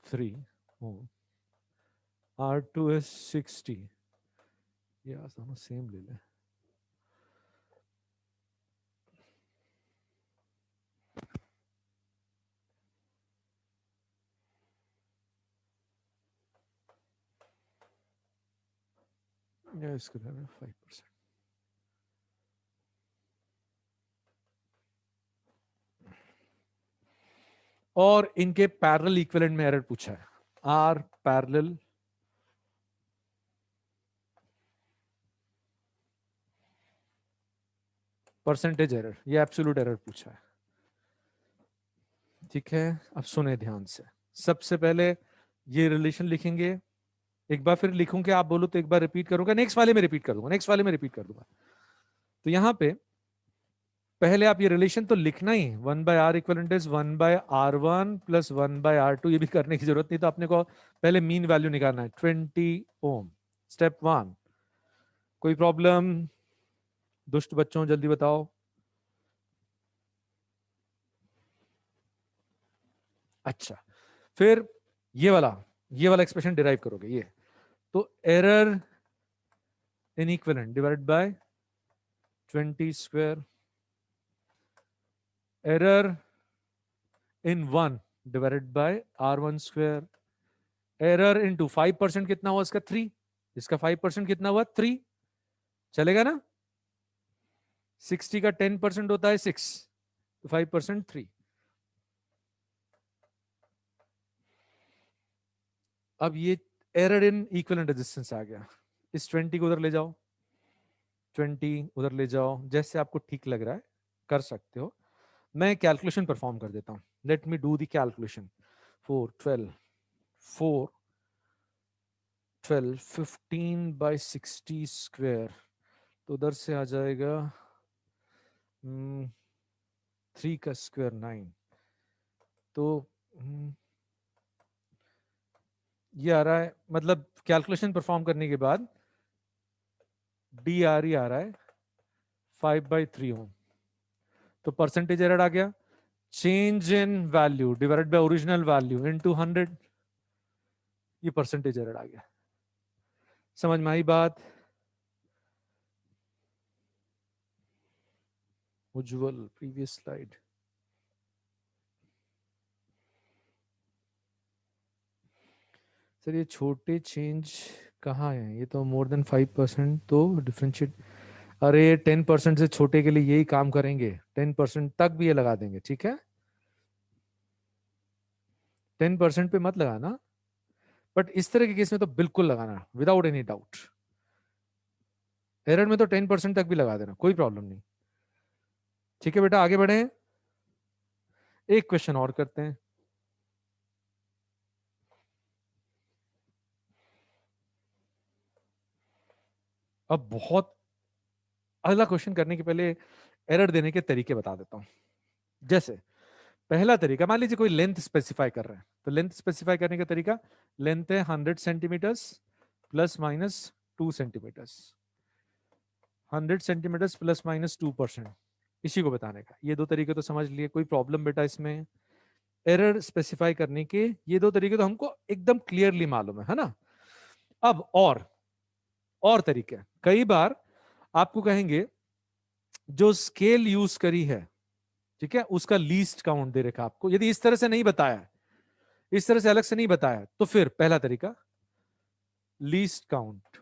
3 ohm, R2 is 60, ये दोनों सेम ले लें। या इसको लेना 5%। और इनके पैरेलल इक्विवेलेंट में एरर पूछा है, आर पैरेलल परसेंटेज एरर, ये एब्सोल्यूट एरर पूछा है। ठीक है, अब सुने ध्यान से। सबसे पहले ये रिलेशन लिखेंगे, एक बार फिर लिखूंगे, आप बोलो तो एक बार रिपीट करूंगा, नेक्स्ट वाले में रिपीट कर दूंगा, नेक्स्ट वाले में रिपीट कर दूंगा। तो यहां पे पहले आप ये रिलेशन तो लिखना ही, 1/r equivalent is 1/r1 plus 1/r2, ये भी करने की जरूरत नहीं, तो आपने को पहले मीन वैल्यू निकालना है 20 ओम, स्टेप 1। कोई प्रॉब्लम दुष्ट बच्चों, जल्दी बताओ। अच्छा, फिर ये वाला एक्सप्रेशन डिराइव करोगे, ये तो error in equivalent divided by 20 square, error in 1 divided by r1 square, error into 5% कितना हुआ इसका 3, इसका 5% कितना हुआ 3, चलेगा ना? 60 का 10% होता है 6, तो 5% 3। अब ये एरर इन इक्विवेलेंट रेजिस्टेंस आ गया, इस 20 को उधर ले जाओ, 20 उधर ले जाओ, जैसे आपको ठीक लग रहा है कर सकते हो। मैं कैलकुलेशन परफॉर्म कर देता हूं, let me do the calculation. 4 12 4 12 15/60 square, तो उधर से आ जाएगा 3 का स्क्वायर 9, तो ये आ रहा है, मतलब कैलकुलेशन परफॉर्म करने के बाद डी आर ई आ रहा है 5/3 ओम। तो परसेंटेज एरर आ गया, change in value divided by original value into 100, ये परसेंटेज एरर आ गया। समझ में आई बात? उज्जवल, प्रीवियस स्लाइड। सर ये छोटे चेंज कहाँ है, ये तो मोर देन 5%, तो डिफरेंशिएट, अरे 10% से छोटे के लिए यही काम करेंगे, 10% तक भी ये लगा देंगे, ठीक है? 10% पे मत लगाना, बट इस तरह के केस में तो बिल्कुल लगाना विदाउट एनी डाउट। एरर में तो 10% तक भी लगा देना, कोई प्रॉब्लम नहीं। ठीक है बेटा, आगे बढ़े, एक क्वेश्चन और करते हैं। अब बहुत, अगला क्वेश्चन करने के पहले एरर देने के तरीके बता देता हूं। जैसे पहला तरीका, मान लीजिए कोई लेंथ स्पेसिफाई कर रहे हैं, तो लेंथ स्पेसिफाई करने का तरीका, लेंथ है 100 centimetres plus minus 2 centimetres, 100 centimetres plus minus 2%, इसी को बताने का। ये दो तरीके तो समझ लिए, कोई प्रॉब्लम बेटा इसमें? एरर स्पेसिफाई करने के ये दो तरीके तो हमको एकदम क्लियरली मालूम है ना। अब और तरीके, कई बार आपको कहेंगे जो स्केल यूज करी है, ठीक है, उसका लीस्ट काउंट दे रखा आपको, यदि इस तरह से नहीं बताया है, इस तरह से अलग से नहीं बताया है, तो फिर पहला तरीका लीस्ट काउंट।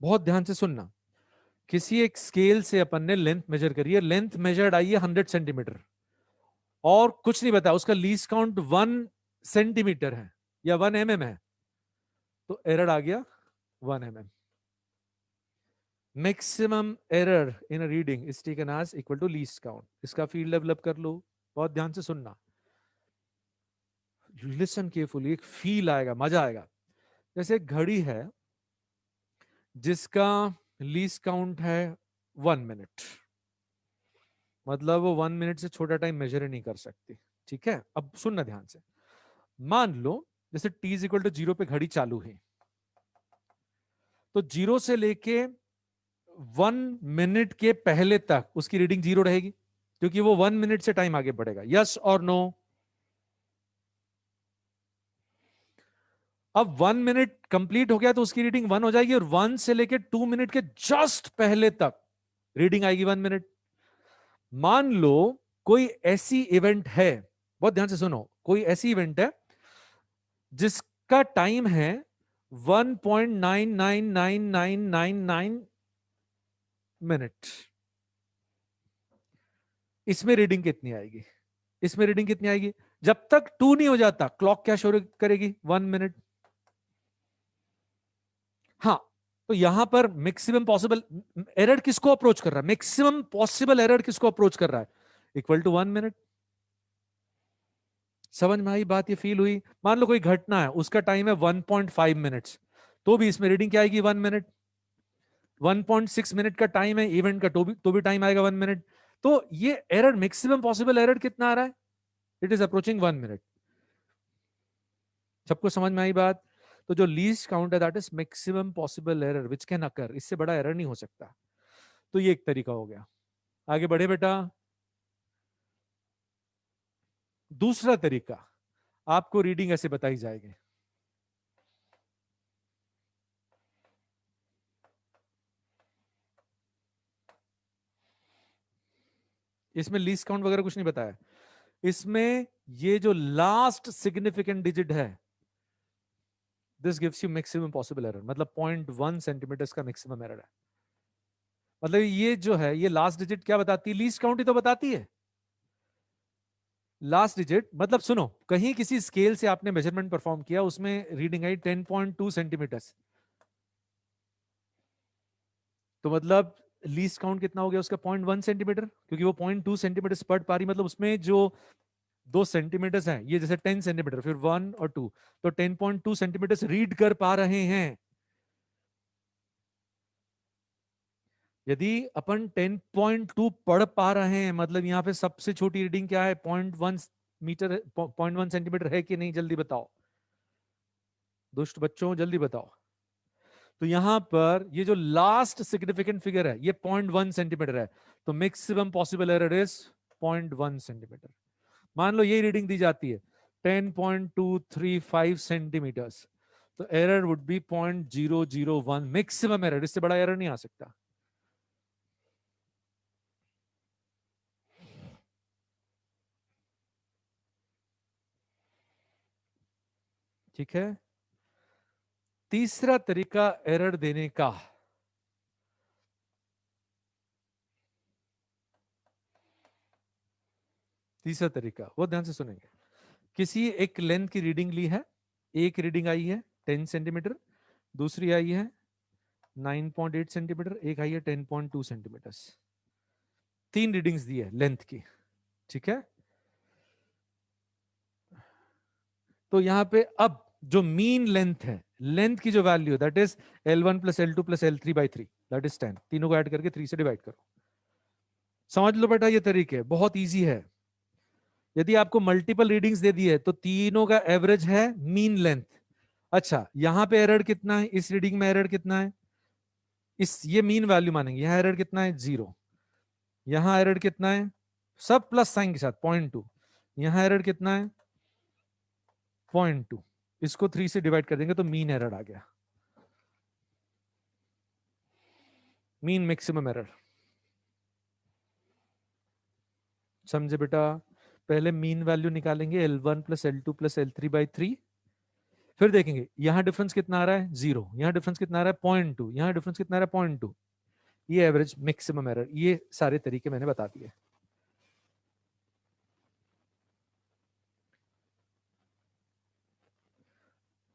बहुत ध्यान से सुनना, किसी एक स्केल से अपन ने लेंथ मेजर करी है, लेंथ मेजर्ड आई है 100 सेंटीमीटर और कुछ नहीं बताया, उसका लीस्ट काउंट 1 सेंटीमीटर है या 1 mm है, तो एरर आ गया 1 mm। Maximum error in reading is taken as equal to least count. इसका फील्ड डेवलप कर लो, बहुत ध्यान से सुनना, लिसन केयरफुली, एक फील आएगा, मजा आएगा। जैसे एक घड़ी है जिसका लीस्ट काउंट है 1 मिनट, मतलब वो 1 मिनट से छोटा टाइम मेजर ही नहीं कर सकती, ठीक है। अब सुनना ध्यान से, मान लो जैसे t इज इक्वल टू 0 पे घड़ी चालू है, तो 0 से लेके 1 मिनट के पहले तक उसकी रीडिंग 0 रहेगी, क्योंकि वो 1 मिनट से टाइम आगे बढ़ेगा। यस और नो? अब 1 मिनट कंप्लीट हो गया तो उसकी रीडिंग 1 हो जाएगी, और 1 से लेके 2 मिनट के जस्ट पहले तक रीडिंग आएगी 1 मिनट। मान लो कोई ऐसी इवेंट है, बहुत ध्यान से सुनो, कोई ऐसी इवेंट है जिसका टाइम है 1.999999 मिनट, इसमें रीडिंग कितनी आएगी? इसमें रीडिंग कितनी आएगी? जब तक 2 नहीं हो जाता क्लॉक क्या शो करेगी? 1 मिनट। हाँ, तो यहां पर मैक्सिमम पॉसिबल एरर किसको अप्रोच कर रहा है? मैक्सिमम पॉसिबल एरर किसको अप्रोच कर रहा है? Equal to 1 minute. समझ में आई बात? ये फील हुई? मान लो कोई घटना है, उसका टाइम है 1.5 मिनट्स, तो भी इसमें रीडिंग क्या आएगी? 1 मिनट। 1.6 मिनट का टाइम है इवेंट का, तो भी टाइम आएगा 1 मिनट। तो ये एरर, मैक्सिमम पॉसिबल एरर कितना आ रहा है? It is approaching 1 minute. सबको समझ में आई बात? तो जो लीस्ट काउंट है that is maximum possible error which can occur, इससे बड़ा एरर नहीं हो सकता। तो ये एक तरीका हो गया। आगे बढ़े बेटा। दूसरा तरीका, आपको रीडिंग ऐसे बताई जाएगी, इसमें लीस्ट काउंट वगैरह कुछ नहीं बताया, इसमें ये जो लास्ट सिग्निफिकेंट डिजिट है, this gives you maximum possible error, मतलब 0.1 सेंटीमीटर का मैक्सिमम एरर है। मतलब ये जो है, ये लास्ट डिजिट क्या बताती है? लीस्ट काउंट ही तो बताती है। लास्ट डिजिट मतलब सुनो, कहीं किसी स्केल से आपने मेजरमेंट परफॉर्म किया, उसमें रीडिंग आई 10.2 सेंटीमीटर, तो मतलब लीस्ट काउंट कितना हो गया उसका? 0.1 सेंटीमीटर, क्योंकि वो 0.2 सेंटीमीटर पढ़ पा रही, मतलब उसमें जो 2 सेंटीमीटर हैं, ये जैसे 10 सेंटीमीटर, फिर 1 और 2, तो 10.2 सेंटीमीटर रीड कर पा रहे हैं। यदि अपन 10.2 पढ़ पा रहे हैं, मतलब यहां पे सबसे छोटी रीडिंग क्या है? 0.1 सेंटीमीटर है कि नहीं? जल्दी बताओ दुष्ट बच्चों, जल्दी बताओ। तो यहां पर ये जो लास्ट सिग्निफिकेंट फिगर है, ये 0.1 सेंटीमीटर है, तो maximum possible error is 0.1 centimetre. मान लो ये रीडिंग दी जाती है 10.235 सेंटीमीटर्स, तो error would be 0.001 maximum error, इससे बड़ा एरर नहीं आ सकता। ठीक है। तीसरा तरीका एरर देने का, तीसरा तरीका बहुत ध्यान से सुनेंगे। किसी एक लेंथ की रीडिंग ली है, एक रीडिंग आई है 10 सेंटीमीटर, दूसरी आई है 9.8 सेंटीमीटर, एक आई है 10.2 सेंटीमीटर, तीन रीडिंग्स दी है लेंथ की, ठीक है। तो यहां पे अब जो मीन लेंथ है, लेंथ की जो value that is L1 plus L2 plus L3/3, that is 10, तीनों को ऐड करके 3 से डिवाइड करो। समझ लो बेटा, ये तरीके बहुत इजी है। यदि आपको मल्टीपल रीडिंग्स दे दी है तो तीनों का एवरेज है मीन लेंथ। अच्छा, यहां पे एरर कितना है, इस रीडिंग में एरर कितना है, इस ये मीन वैल्यू मानेंगे, यहां एरर कितना है 0, यहां एरर कितना है, सब प्लस साइन के साथ 0.2, यहां एरर कितना है 0.2, इसको 3 से डिवाइड कर देंगे तो मीन एरर आ गया, मीन मैक्सिमम एरर। समझे बेटा? पहले मीन वैल्यू निकालेंगे L1 plus L2 plus L3/3, फिर देखेंगे यहां डिफरेंस कितना आ रहा है 0, यहां डिफरेंस कितना आ रहा है 0.2, यहां डिफरेंस कितना आ रहा है 0.2, ये एवरेज मैक्सिमम एरर। ये सारे तरीके मैंने बता दिए।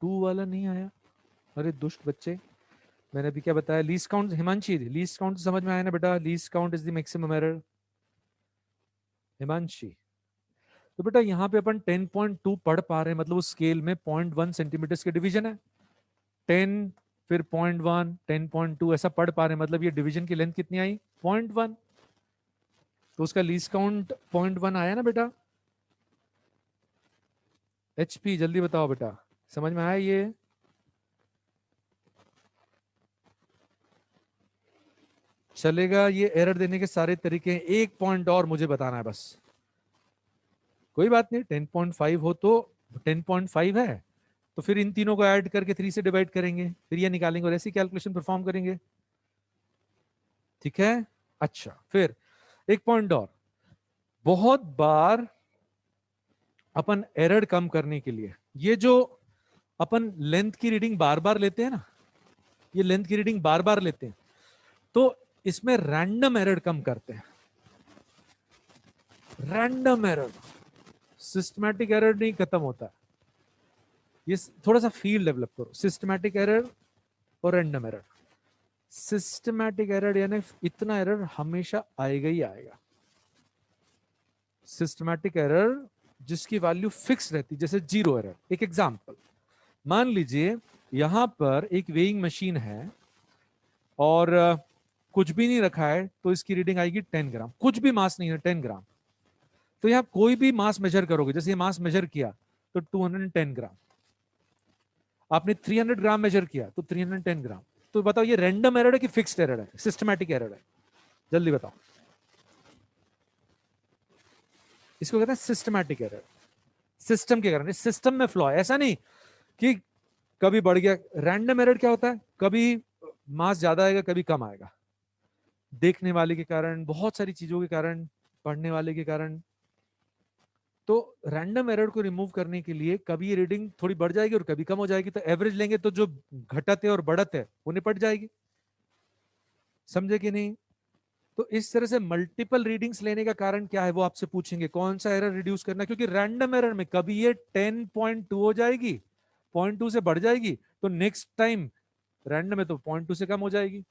टू वाला नहीं आया, अरे दुष्ट बच्चे, मैंने अभी क्या बताया, least count, Himanshi least count समझ में आया ना बेटा, least count is the maximum error. Himanshi, तो बेटा यहाँ पे अपन 10.2 पढ़ पा रहे हैं, मतलब उस स्केल में 0.1 सेंटीमीटर के डिवीजन है, 10 फिर 0.1 10.2 ऐसा पढ़ पा रहे हैं, मतलब ये डिवीजन की लेंथ कितनी आई 0.1, तो उसका लीस्ट काउंट 0.1 आया ना बेटा। HP जल्दी बताओ बेटा, समझ में आया ये? चलेगा? ये एरर देने के सारे तरीके हैं, एक पॉइंट और मुझे बताना है बस, कोई बात नहीं, 10.5 हो तो 10.5 है तो फिर इन तीनों को ऐड करके 3 से डिवाइड करेंगे, फिर ये निकालेंगे और ऐसी कैलकुलेशन परफॉर्म करेंगे, ठीक है? अच्छा, फिर एक पॉइंट और, बहुत बार अपन एरर कम करने के लिए, ये जो अपन लेंथ की रीडिंग बार बार लेते हैं ना, ये लेंथ की रीडिंग बार बार लेते हैं, तो इसमें रैंडम एरर कम करते हैं। रैंडम एरर, सिस्टमैटिक एरर नहीं खत्म होता, ये थोड़ा सा फील डेवलप करो, सिस्टमैटिक एरर और रैंडम एरर। सिस्टमैटिक एरर यानी इतना एरर हमेशा आएगा ही आएगा, सिस्टमैटिक एरर जिसकी वैल्यू फिक्स रहती, जैसे जीरो एरर। एक एग्जांपल, मान लीजिए यहां पर एक वेइंग मशीन है और कुछ भी नहीं रखा है तो इसकी रीडिंग आएगी 10 ग्राम, कुछ भी मास नहीं है 10 ग्राम, तो यहां कोई भी मास मेजर करोगे, जैसे ये मास मेजर किया तो 210 ग्राम, आपने 300 ग्राम मेजर किया तो 310 ग्राम, तो बताओ ये रैंडम एरर है कि फिक्स्ड एरर है, सिस्टमैटिक एरर है? जल्दी बताओ। इसको कहते हैं सिस्टमैटिक एरर, सिस्टम के कारण, सिस्टम में फ्लॉ है, ऐसा नहीं कि कभी बढ़ गया। रैंडम एरर क्या होता है, कभी मास ज्यादा आएगा कभी कम आएगा, देखने वाले के कारण, बहुत सारी चीजों के कारण, पढ़ने वाले के कारण। तो रैंडम एरर को रिमूव करने के लिए कभी रीडिंग थोड़ी बढ़ जाएगी और कभी कम हो जाएगी, तो एवरेज लेंगे तो जो घटत है और बढ़त है वो निपट जाएगी, समझे कि नहीं? तो इस तरह से मल्टीपल रीडिंग्स लेने का कारण क्या है वो आपसे पूछेंगे, कौन सा एरर रिड्यूस करना है, क्योंकि रैंडम एरर में कभी ये 10.2 हो जाएगी, 0.2 से बढ़ जाएगी, तो नेक्स्ट टाइम रैंडम है तो 0.2 से कम हो जाएगी।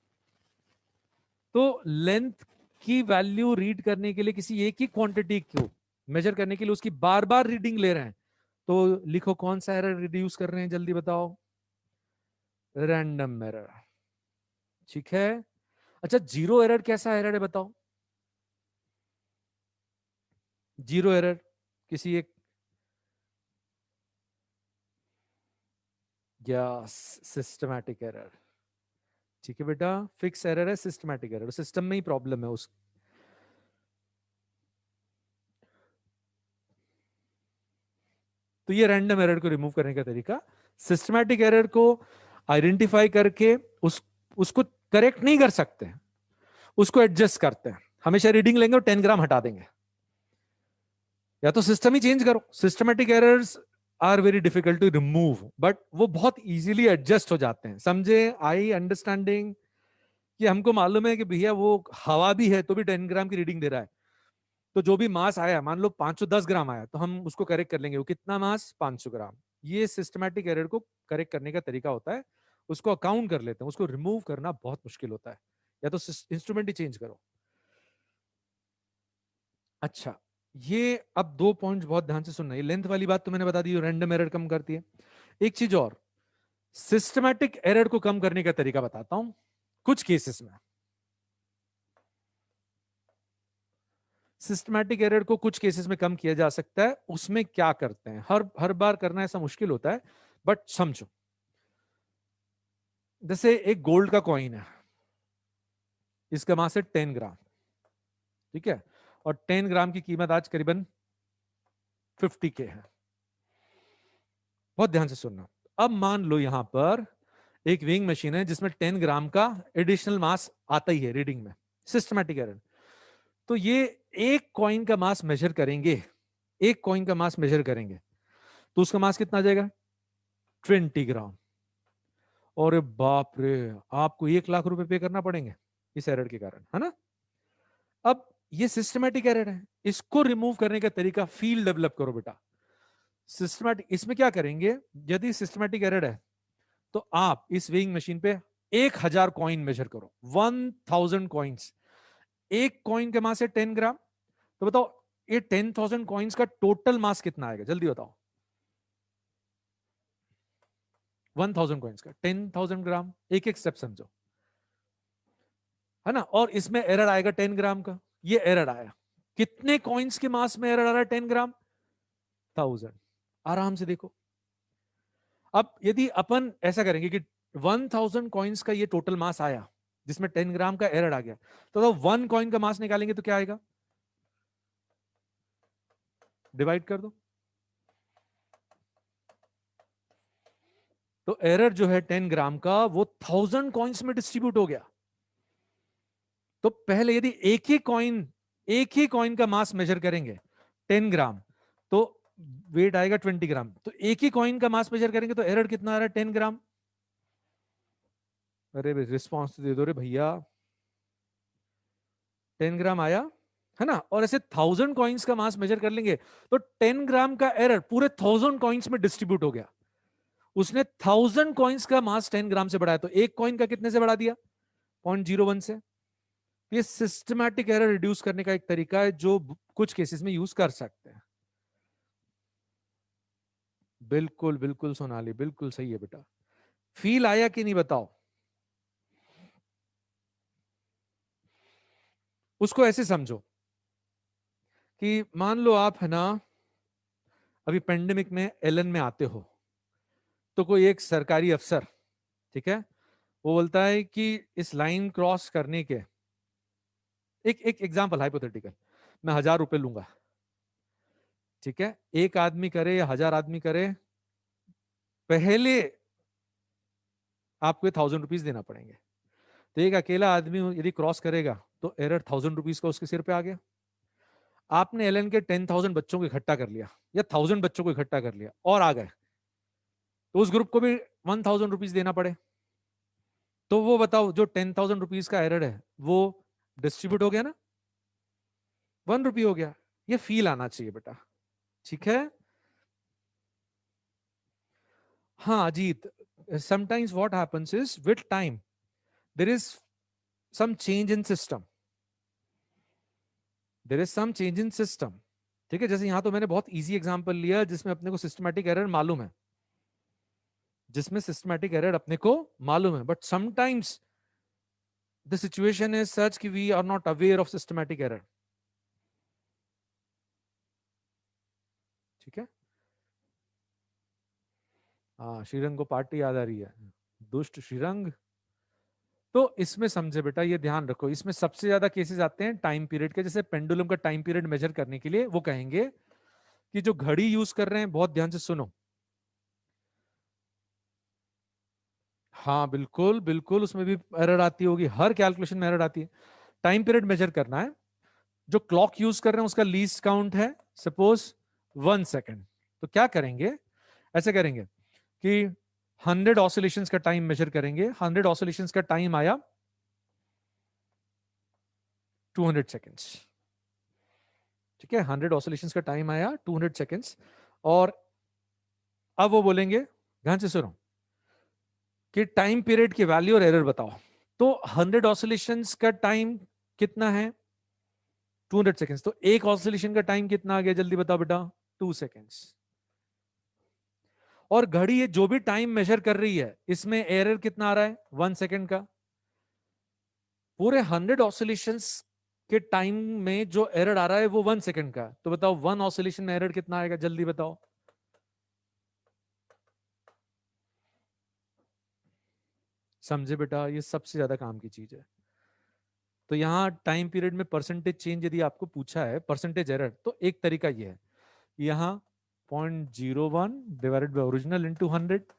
तो लेंथ की वैल्यू रीड करने के लिए किसी एक ही क्वांटिटी को मेजर करने के लिए उसकी बार बार रीडिंग ले रहे हैं, तो लिखो कौन सा एरर रिड्यूस कर रहे हैं, जल्दी बताओ। रैंडम एरर, ठीक है? अच्छा, जीरो एरर कैसा एरर है बताओ, जीरो एरर किसी एक, या सिस्टमैटिक एरर, ठीक है बेटा, फिक्स एरर है, सिस्टमैटिक एरर, सिस्टम में ही प्रॉब्लम है उस। तो ये रैंडम एरर को रिमूव करने का तरीका, सिस्टमैटिक एरर को आइडेंटिफाई करके उसको करेक्ट नहीं कर सकते, उसको एडजस्ट करते हैं, हमेशा रीडिंग लेंगे और 10 ग्राम हटा देंगे, या तो सिस्टम ही चेंज करो। Systematic errors are very difficult to remove, but वो बहुत इजीली एडजस्ट हो जाते हैं, समझे? आई अंडरस्टैंडिंग कि हमको मालूम है कि भैया वो हवा भी है तो भी 10 ग्राम की रीडिंग दे रहा है, तो जो भी मास आया, मान लो 510 ग्राम आया, तो हम उसको करेक्ट कर लेंगे, वो कितना मास 500 ग्राम। ये सिस्टमैटिक एरर को करेक्ट करने का तरीका होता है, उसको अकाउंट कर लेते हैं, उसको रिमूव करना बहुत मुश्किल होता है, या तो इंस्ट्रूमेंट ही चेंज करो। अच्छा, ये अब दो पॉइंट्स बहुत ध्यान से सुनना, ये लेंथ वाली बात तो मैंने बता दी, रैंडम एरर कम करती है। एक चीज और, सिस्टमैटिक एरर को कम करने का तरीका बताता हूं कुछ केसेस में। सिस्टमैटिक एरर को कुछ केसेस में कम किया जा सकता है। उसमें क्या करते हैं, हर हर बार करना ऐसा मुश्किल होता है, बट समझो। जैसे एक गोल्ड का कॉइन है, इसका मास है 10 ग्राम, ठीक है, और 10 ग्राम की कीमत आज करीबन 50K है। बहुत ध्यान से सुनना। अब मान लो यहां पर एक वेइंग मशीन है जिसमें 10 ग्राम का एडिशनल मास आता ही है रीडिंग में, सिस्टमैटिक एरर। तो ये एक कॉइन का मास मेजर करेंगे, एक कॉइन का मास मेजर करेंगे, तो उसका मास कितना आ जाएगा? 20 ग्राम। और बाप रे, आपको 1 लाख रुपए पे करना पड़ेंगे इस एरर के कारण, है ना? अब ये सिस्टमैटिक एरर है, इसको रिमूव करने का तरीका फील डेवलप करो बेटा। सिस्टमैटिक, इसमें क्या करेंगे, यदि सिस्टमैटिक एरर है तो आप इस वेइंग मशीन पे 1000 कॉइन मेजर करो, 1000 कॉइन्स। एक कॉइन के मास है 10 ग्राम, तो बताओ ये 10,000 कॉइन्स का टोटल मास कितना आएगा, जल्दी बताओ। 1000 कॉइन्स का 10,000 ग्राम, एक एक स्टेप समझो, है ना? और इसमें एरर आएगा 10 ग्राम का, ये एरर आया। कितने कॉइन्स के मास में एरर आ रहा है? 10 ग्राम, 1000। आराम से देखो। अब यदि अपन ऐसा करेंगे कि 1000 कॉइन्स का ये टोटल मास आया जिसमें 10 ग्राम का एरर आ गया, तो 1 कॉइन का मास निकालेंगे तो क्या आएगा? डिवाइड कर दो। तो एरर जो है 10 ग्राम का वो 1000 कॉइन्स में डिस्ट्रीब्यूट हो गया। तो पहले यदि एक ही कॉइन का मास मेजर करेंगे 10 ग्राम, तो वेट आएगा 20 ग्राम। तो एक ही कॉइन का मास मेजर करेंगे तो एरर कितना आ रहा है? 10 ग्राम। अरे रिस्पॉन्स दे दो रे भैया। 10 ग्राम आया, है ना? और ऐसे 1000 कॉइन्स का मास मेजर कर लेंगे तो 10 ग्राम का एरर पूरे 1000 कॉइन्स में डिस्ट्रीब्यूट हो गया। उसने 1000 कॉइन्स का मास 10 ग्राम से बढ़ाया, तो एक कॉइन का कितने से बढ़ा दिया? 0.01 से। ये सिस्टमैटिक एरर रिड्यूस करने का एक तरीका है जो कुछ केसेस में यूज कर सकते हैं। बिल्कुल बिल्कुल सोनाली, बिल्कुल सही है बेटा। फील आया कि नहीं बताओ? उसको ऐसे समझो कि मान लो आप, है ना, अभी पेंडेमिक में एलन में आते हो, तो कोई एक सरकारी अफसर, ठीक है, वो बोलता है कि इस लाइन क्रॉस करने के, एक एक एग्जांपल हाइपोथेटिकल, मैं 1000 रुपए लूंगा, ठीक है, एक आदमी करे या 1000 आदमी करे, पहले आपको 1000 रुपीज देना पड़ेंगे। तो एक अकेला आदमी यदि क्रॉस करेगा तो एरर 1000 रुपीज का उसके सिर पे आ गया। आपने एलन के 10,000 बच्चों को इकट्ठा कर लिया या 1000 बच्चों को इकट्ठा कर लिया और आ गए, तो उस ग्रुप को भी 1000 रुपीज देना पड़े। तो वो बताओ, जो 10,000 रुपीज का एरर है वो डिस्ट्रीब्यूट हो गया ना, 1 रुपी हो गया। ये फील आना चाहिए बेटा, ठीक है? हाँ Ajit, sometimes what happens is with time there is some change in system, there is some change in system, ठीक है? जैसे यहां तो मैंने बहुत इजी एग्जांपल लिया जिसमें अपने को सिस्टमैटिक एरर मालूम है, जिसमें सिस्टमैटिक एरर अपने को मालूम है, but sometimes the situation is such कि we are not aware of systematic error, ठीक है? हाँ, श्रीरंग को पार्टी याद आ रही है, दुष्ट श्रीरंग। तो इसमें समझे बेटा, ये ध्यान रखो, इसमें सबसे ज्यादा केसेस आते हैं टाइम पीरियड के। जैसे पेंडुलम का टाइम पीरियड मेजर करने के लिए वो कहेंगे कि जो घड़ी यूज कर रहे हैं, बहुत ध्यान से सुनो। हाँ बिल्कुल बिल्कुल, उसमें भी एरर आती होगी, हर कैलकुलेशन में एरर आती है। टाइम पीरियड मेजर करना है, जो क्लॉक यूज कर रहे हैं उसका लीस्ट काउंट है सपोज 1 सेकेंड, तो क्या करेंगे, ऐसे करेंगे कि 100 ऑसिलेशंस का टाइम मेजर करेंगे। 100 ऑसिलेशंस का टाइम आया 200 सेकेंड्स, ठीक है? 100 ऑसिलेशंस का टाइम आया 200 सेकेंड्स। और अब वो बोलेंगे, ध्यान से सुनो, कि टाइम पीरियड की वैल्यू और एरर बताओ। तो 100 ऑसिलेशंस का टाइम कितना है? 200 सेकेंड्स। तो एक ऑसिलेशन का टाइम कितना आ गया, जल्दी बताओ बेटा? 2 सेकेंड्स। और घड़ी ये जो भी टाइम मेजर कर रही है, इसमें एरर कितना आ रहा है? 1 सेकेंड का। पूरे 100 ऑसिलेशंस कि टाइम में जो एरर आ रहा है वो 1 सेकंड का, तो बताओ 1 ऑसिलेशन में एरर कितना आएगा, जल्दी बताओ। समझे बेटा, ये सबसे ज्यादा काम की चीज है। तो यहाँ टाइम पीरियड में परसेंटेज चेंज यदि आपको पूछा है, परसेंटेज एरर, तो एक तरीका ये है, यहाँ 0.01 डिवाइडेड बाय ओरिजिनल इंटू 100।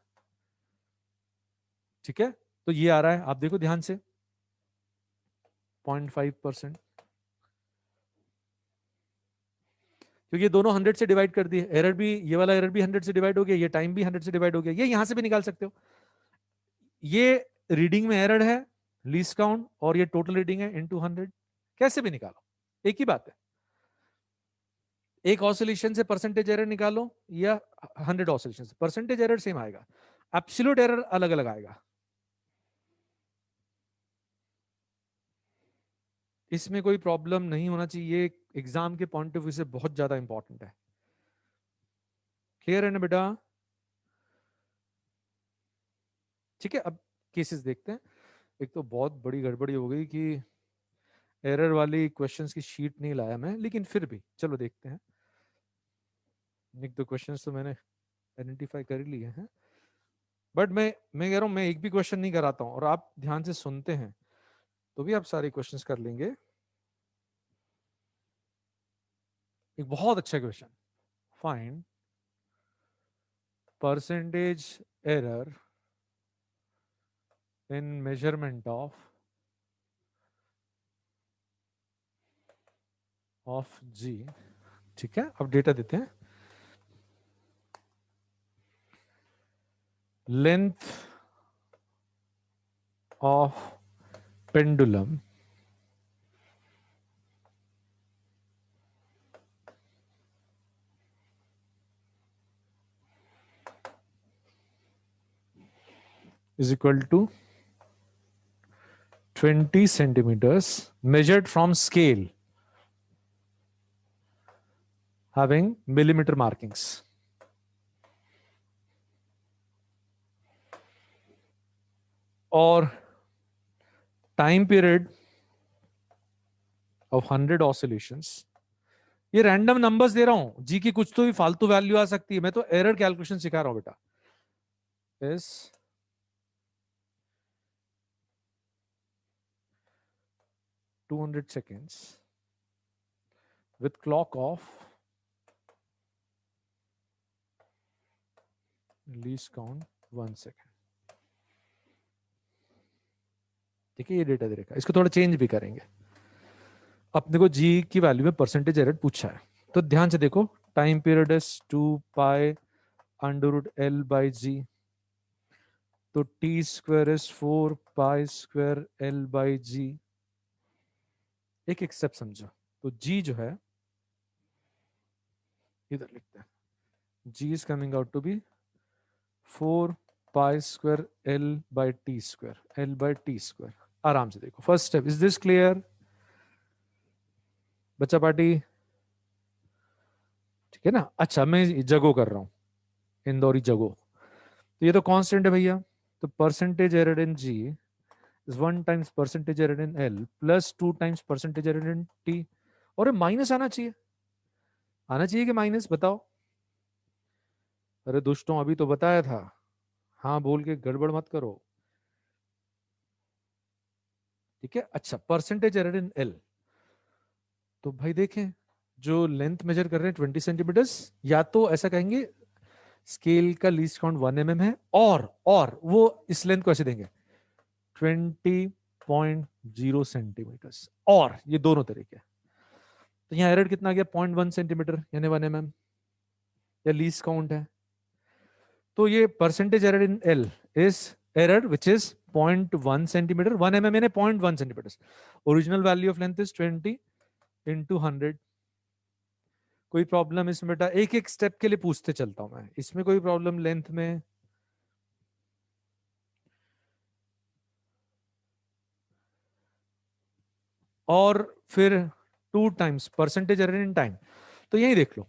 ठीक है, तो ये आ रहा है, आप देखो ध्यान से, 0.5%, क्योंकि ये दोनों 100 से डिवाइड कर दिए, एरर भी, ये वाला एरर भी 100 से डिवाइड हो गया, ये टाइम भी 100 से डिवाइड हो गया, ये यहां से भी निकाल सकते हो। ये रीडिंग में एरर है, लीस्ट काउंट, और ये टोटल रीडिंग है इनटू 100, कैसे भी निकालो, एक ही बात है। एक ऑसिलेशन से परसेंटेज एरर निकालो या 100 ऑसिलेशन से, परसेंटेज एरर सेम आएगा, एब्सोल्यूट एरर अलग अलग आएगा। इसमें कोई प्रॉब्लम नहीं होना चाहिए, एग्जाम के पॉइंट ऑफ व्यू से बहुत ज्यादा इंपॉर्टेंट है। क्लियर है ना बेटा? ठीक है, अब केसेस देखते हैं। एक तो बहुत बड़ी गड़बड़ी हो गई कि एरर वाली क्वेश्चंस की शीट नहीं लाया मैं, लेकिन फिर भी चलो देखते हैं। एक दो क्वेश्चंस तो मैंने आइडेंटिफाई कर ही लिए हैं, बट मैं कह रहा हूं, मैं एक भी क्वेश्चन नहीं कराता हूं और आप ध्यान से सुनते हैं तो भी आप सारे क्वेश्चंस कर लेंगे। एक बहुत अच्छा question, find percentage error in measurement of G. ठीक है, अब डेटा देते हैं। Length of pendulum is equal to 20 centimeters measured from scale having millimeter markings. और टाइम पीरियड ऑफ 100 ऑसिलेशंस। ये रैंडम नंबर्स दे रहा हूं, जी की कुछ तो भी फालतू वैल्यू आ सकती है, मैं तो एरर कैलकुलेशन सिखा रहा हूं बेटा। इस 200 seconds with clock of least count 1 second। ठीक है, ये डेटा दे रखा है, इसको थोड़ा चेंज भी करेंगे। अपने को जी की वैल्यू में परसेंटेज एरर पूछा है, तो ध्यान से देखो, time period is 2 pi under root L by G, तो T square is 4 pi square L by G. एक एक स्टेप समझो, तो जी जो है इधर लिखते हैं, G is coming out to be 4 pi square L by T square, L by T square. आराम से देखो, first step, is this clear बच्चा पार्टी? ठीक है ना? अच्छा, मैं जगो कर रहा हूं, इंदौरी जगो, तो ये तो कांस्टेंट है भैया, तो percentage error in G is 1 times percentage error in L plus 2 times percentage error in T। और माइनस आना चाहिए, आना चाहिए कि माइनस, बताओ। अरे दोस्तों, अभी तो बताया था, हाँ बोल के गड़बड़ मत करो। ठीक है, अच्छा, परसेंटेज एरर इन एल, तो भाई देखें, जो लेंथ मेजर कर रहे हैं 20 सेंटीमीटर्स, या तो ऐसा कहेंगे स्केल का लीस्ट काउंट 1 mm है, और वो इस लेंथ को ऐसे देंगे 20.0 सेंटीमीटर्स, और ये दोनों तरीके। तो यहाँ एरर कितना आ गया, 0.1 सेंटीमीटर यानी 1 mm, या लीस्ट काउंट है। तो ये percentage error in L is error which is 0.1 centimetre, 1 mm यानी 0.1 centimetre. Original value of length is 20 into 100। कोई प्रॉब्लम इसमें बेटा? एक एक स्टेप के लिए पूछते चलता हूं मैं, इसमें कोई प्रॉब्लम लेंथ में? और फिर 2 times percentage error in time, तो यही देख लो,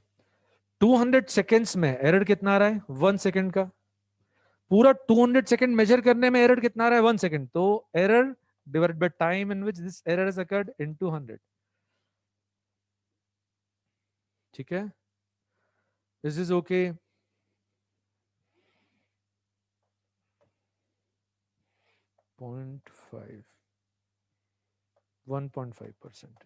200 सेकेंड्स में एरर कितना आ रहा है, 1 सेकेंड का। पूरा 200 सेकेंड मेजर करने में एरर कितना आ रहा है, 1 सेकेंड, तो error divided by time in which this error has occurred into 100। ठीक है, दिस इज ओके। 0.5 1.5%।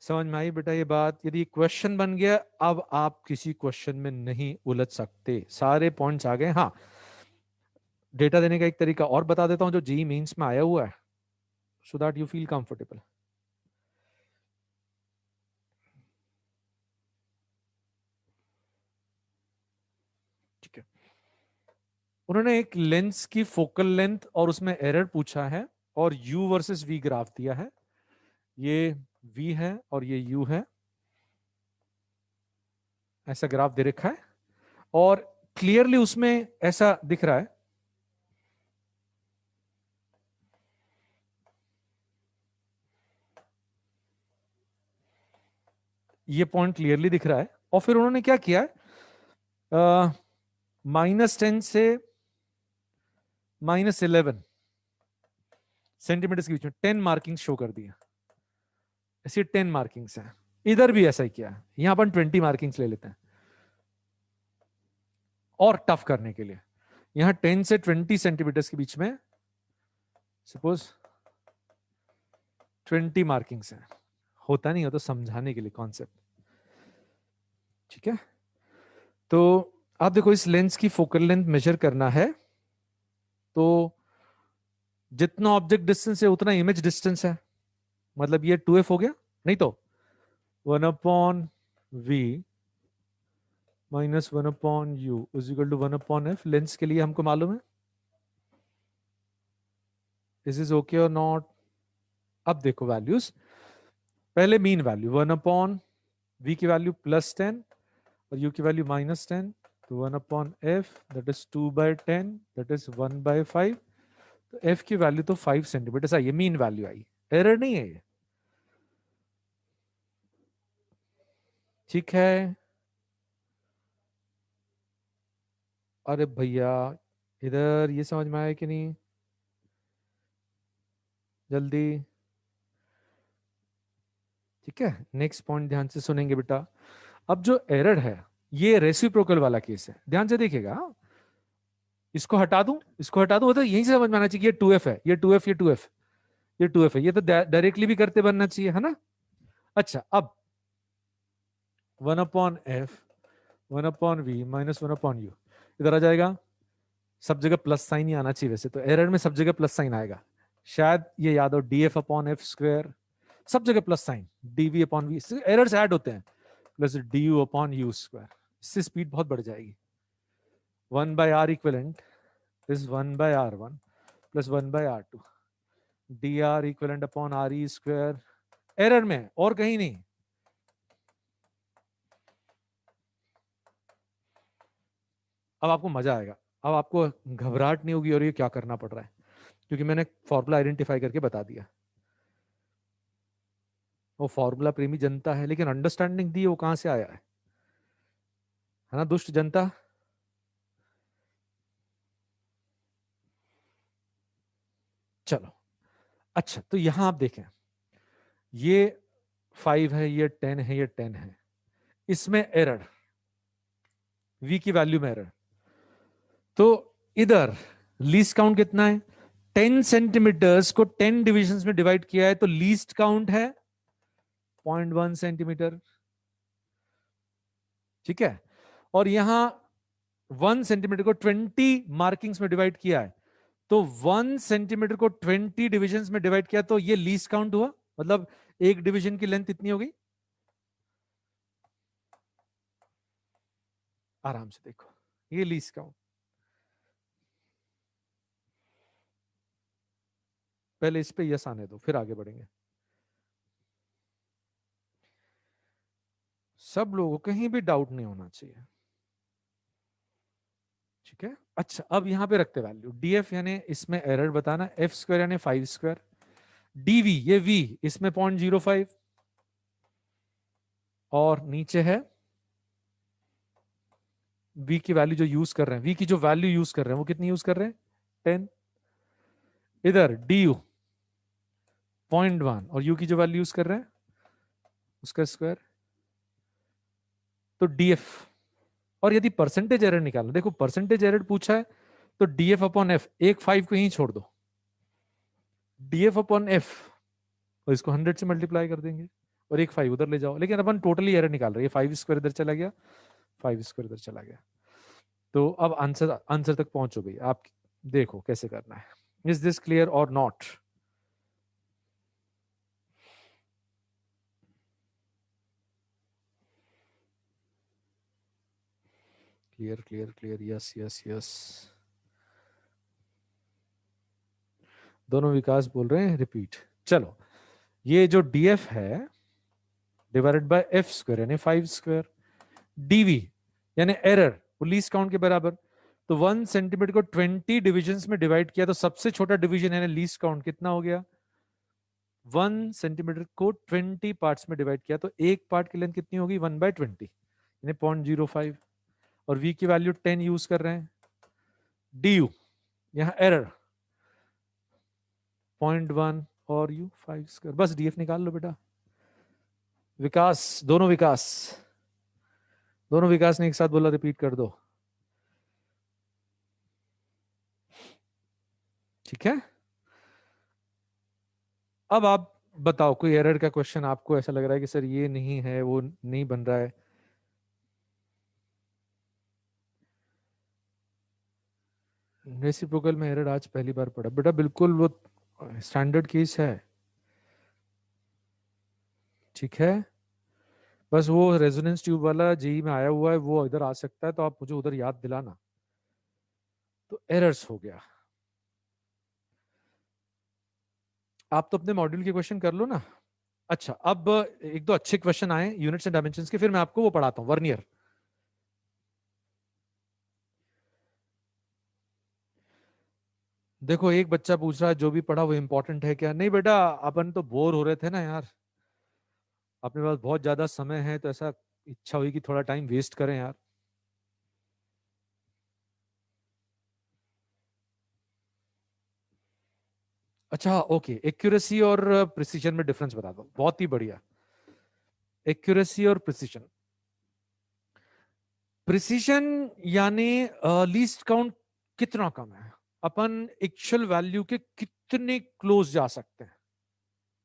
समझ में आई बेटा ये बात? यदि क्वेश्चन बन गया, अब आप किसी क्वेश्चन में नहीं उलझ सकते, सारे पॉइंट्स आ गए। हाँ, डेटा देने का एक तरीका और बता देता हूं जो जी मीन्स में आया हुआ है, so that you feel comfortable. ठीक है, उन्होंने एक लेंस की फोकल लेंथ और उसमें एरर पूछा है, और u वर्सेस v ग्राफ दिया है। ये v है और ये u है, ऐसा ग्राफ दे रखा है, और क्लियरली उसमें ऐसा दिख रहा है, ये पॉइंट क्लियरली दिख रहा है। और फिर उन्होंने क्या किया है, -10 से -11 सेंटीमीटर के बीच में 10 मार्किंग शो कर दिया। ऐसी 10 मार्किंग्स हैं, इधर भी ऐसा ही किया है। यहां अपन 20 मार्किंग्स ले लेते हैं और टफ करने के लिए। यहां 10 से 20 सेंटीमीटर के बीच में सपोज 20 मार्किंग्स हैं। होता नहीं हो तो समझाने के लिए कॉन्सेप्ट। ठीक है, तो आप देखो, इस लेंस की फोकल लेंथ मेजर करना है, तो जितना ऑब्जेक्ट डिस्टेंस है उतना इमेज डिस्टेंस है। मतलब ये 2f हो गया, नहीं तो 1/v -1/u is equal to 1/f। Lens के लिए हमको मालूम है, दिस इज ओके और नॉट। अब देखो वैल्यूज, पहले मीन वैल्यू 1/v की वैल्यू +10 और u की वैल्यू -10, तो 1/f that is 2/10 that is 1/5। तो f की वैल्यू तो 5 सेंटीमीटर आई, मीन वैल्यू आई, एरर नहीं है ये। ठीक है, अरे भैया इधर ये समझ में आया कि नहीं? जल्दी। ठीक है, नेक्स्ट पॉइंट ध्यान से सुनेंगे बेटा। अब जो एरर है, ये रेसिप्रोकल वाला केस है, ध्यान से देखिएगा। इसको हटा दूं, इसको हटा दूं, तो यहीं से समझ में आना चाहिए, ये 2f है, ये 2f, ये 2f, ये 2f है, ये तो डायरेक्टली भी करते बनना चाहिए, है ना? अच्छा, अब 1/f 1/v -1/u इधर आ जाएगा। सब जगह प्लस साइन ही आना चाहिए, वैसे तो एरर में सब जगह प्लस साइन आएगा। शायद ये याद हो, df/f², सब जगह plus sign, dv/v, errors add होते हैं, प्लस du/u²। इससे स्पीड बहुत बढ़ जाएगी। 1/r equivalent is 1/r1 plus 1/r2 dr equivalent upon re²। Error में और कहीं नहीं। अब आपको मजा आएगा, अब आपको घबराहट नहीं होगी और ये क्या करना पड़ रहा है, क्योंकि मैंने फॉर्मूला आइडेंटिफाई करके बता दिया। वो फॉर्मूला प्रेमी जनता है, लेकिन अंडरस्टैंडिंग दी वो कहां से आया है ना, दुष्ट जनता। चलो, अच्छा, तो यहां आप देखें, ये 5 है, ये 10 है, ये 10 है, इसमें एरर, v की वैल्यू में एरर। तो इधर लीस्ट काउंट कितना है? 10 सेंटीमीटर्स को 10 डिविजन्स में डिवाइड किया है, तो लीस्ट काउंट है 0.1 सेंटीमीटर। ठीक है, और यहां 1 सेंटीमीटर को 20 मार्किंग्स में डिवाइड किया है, तो 1 सेंटीमीटर को 20 डिविजन्स में डिवाइड किया, तो ये लीस्ट काउंट हुआ। मतलब एक डिवीजन की लेंथ इतनी हो गई। आराम से देखो, ये लीस्ट काउंट। पहले इस पे यस आने दो, फिर आगे बढ़ेंगे। सब लोगों को कहीं भी डाउट नहीं होना चाहिए। ठीक है, अच्छा, अब यहां पे रखते वैल्यू df, यानी इसमें एरर बताना, f² यानी 5², dv ये v, इसमें 0.05, और नीचे है v की वैल्यू जो यूज कर रहे हैं, v की जो वैल्यू यूज कर रहे हैं वो कितनी यूज कर रहे हैं? 10। इधर du 0.1 और u की जो वैल्यू यूज कर रहे हैं उसका स्क्वायर। तो डीएफ, और यदि परसेंटेज एरर निकालना, देखो परसेंटेज एरर पूछा है तो डीएफ अपॉन एफ, एक 5 को यहीं छोड़ दो, डीएफ अपॉन एफ, और इसको 100 से मल्टीप्लाई कर देंगे और एक 5 उधर ले जाओ, लेकिन अपन टोटली एरर निकाल रहे हैं, 5 स्क्वायर इधर चला गया, 5 स्क्वायर इधर चला गया। तो अब आंसर आंसर तक पहुंचो भाई, आप देखो कैसे करना है। इज दिस क्लियर और not? Clear clear clear, yes yes yes. दोनों विकास बोल रहे हैं रिपीट। चलो, ये जो डीएफ है डिवाइडेड बाय एफ स्क्वायर यानी 5 स्क्वायर, डीवी यानी एरर, वो लीस्ट काउंट के बराबर। तो 1 सेंटीमीटर को 20 डिविजन्स में डिवाइड किया तो सबसे छोटा डिवीजन यानी लीस्ट काउंट कितना हो गया? 1 सेंटीमीटर को 20 पार्ट्स में डिवाइड किया तो एक पार्ट की लेंथ कितनी होगी? 1/20 यानी 0.05, और v की वैल्यू 10 यूज कर रहे हैं। du यहां एरर 0.1 और u 5 स्क्वायर, बस df निकाल लो बेटा। विकास, दोनों विकास, दोनों विकास ने एक साथ बोला, रिपीट कर दो। ठीक है, अब आप बताओ कोई एरर का क्वेश्चन आपको ऐसा लग रहा है कि सर ये नहीं है, वो नहीं बन रहा है? रेसिप्रोकल में एरर आज पहली बार पड़ा बेटा, बिल्कुल वो स्टैंडर्ड केस है। ठीक है, बस वो रेजोनेंस ट्यूब वाला जेई में आया हुआ है, वो इधर आ सकता है, तो आप मुझे उधर याद दिलाना। तो एरर्स हो गया, आप तो अपने मॉड्यूल के क्वेश्चन कर लो ना। अच्छा, अब एक दो अच्छे क्वेश्चन आए यूनिट्स एंड डायमेंशंस के, फिर मैं आपको वो पढ़ाता हूँ वर्नियर। देखो एक बच्चा पूछ रहा है जो भी पढ़ा वो इंपॉर्टेंट है क्या? नहीं बेटा, अपन तो बोर हो रहे थे ना यार, अपने पास बहुत ज्यादा समय है, तो ऐसा इच्छा हुई कि थोड़ा टाइम वेस्ट करें यार। अच्छा ओके, एक्यूरेसी और प्रिसीजन में डिफरेंस बता दो, बहुत ही बढ़िया। एक्यूरेसी और प्रिसीजन, प्रिसीजन यानी लीस्ट काउंट कितना कम है, अपन एक्चुअल वैल्यू के कितने क्लोज जा सकते हैं।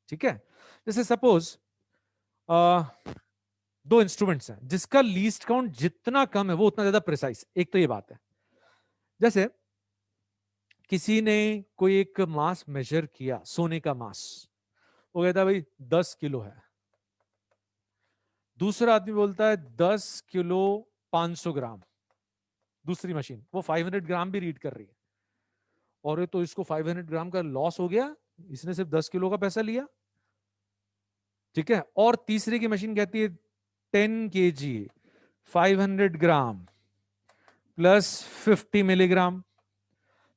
ठीक है, जैसे सपोज दो इंस्ट्रूमेंट्स हैं जिसका लीस्ट काउंट जितना कम है वो उतना ज्यादा प्रिसाइज, एक तो ये बात है। जैसे किसी ने कोई एक मास मेजर किया, सोने का मास, वो कहता है भाई 10 किलो है। दूसरा आदमी बोलता है 10 किलो 500 ग्राम। दूसरी मशीन वो 500 ग्राम भी रीड कर रही है, और ये तो इसको 500 ग्राम का लॉस हो गया, इसने सिर्फ 10 किलो का पैसा लिया। ठीक है, और तीसरे की मशीन कहती है 10 kg 500 ग्राम प्लस 50 मिलीग्राम।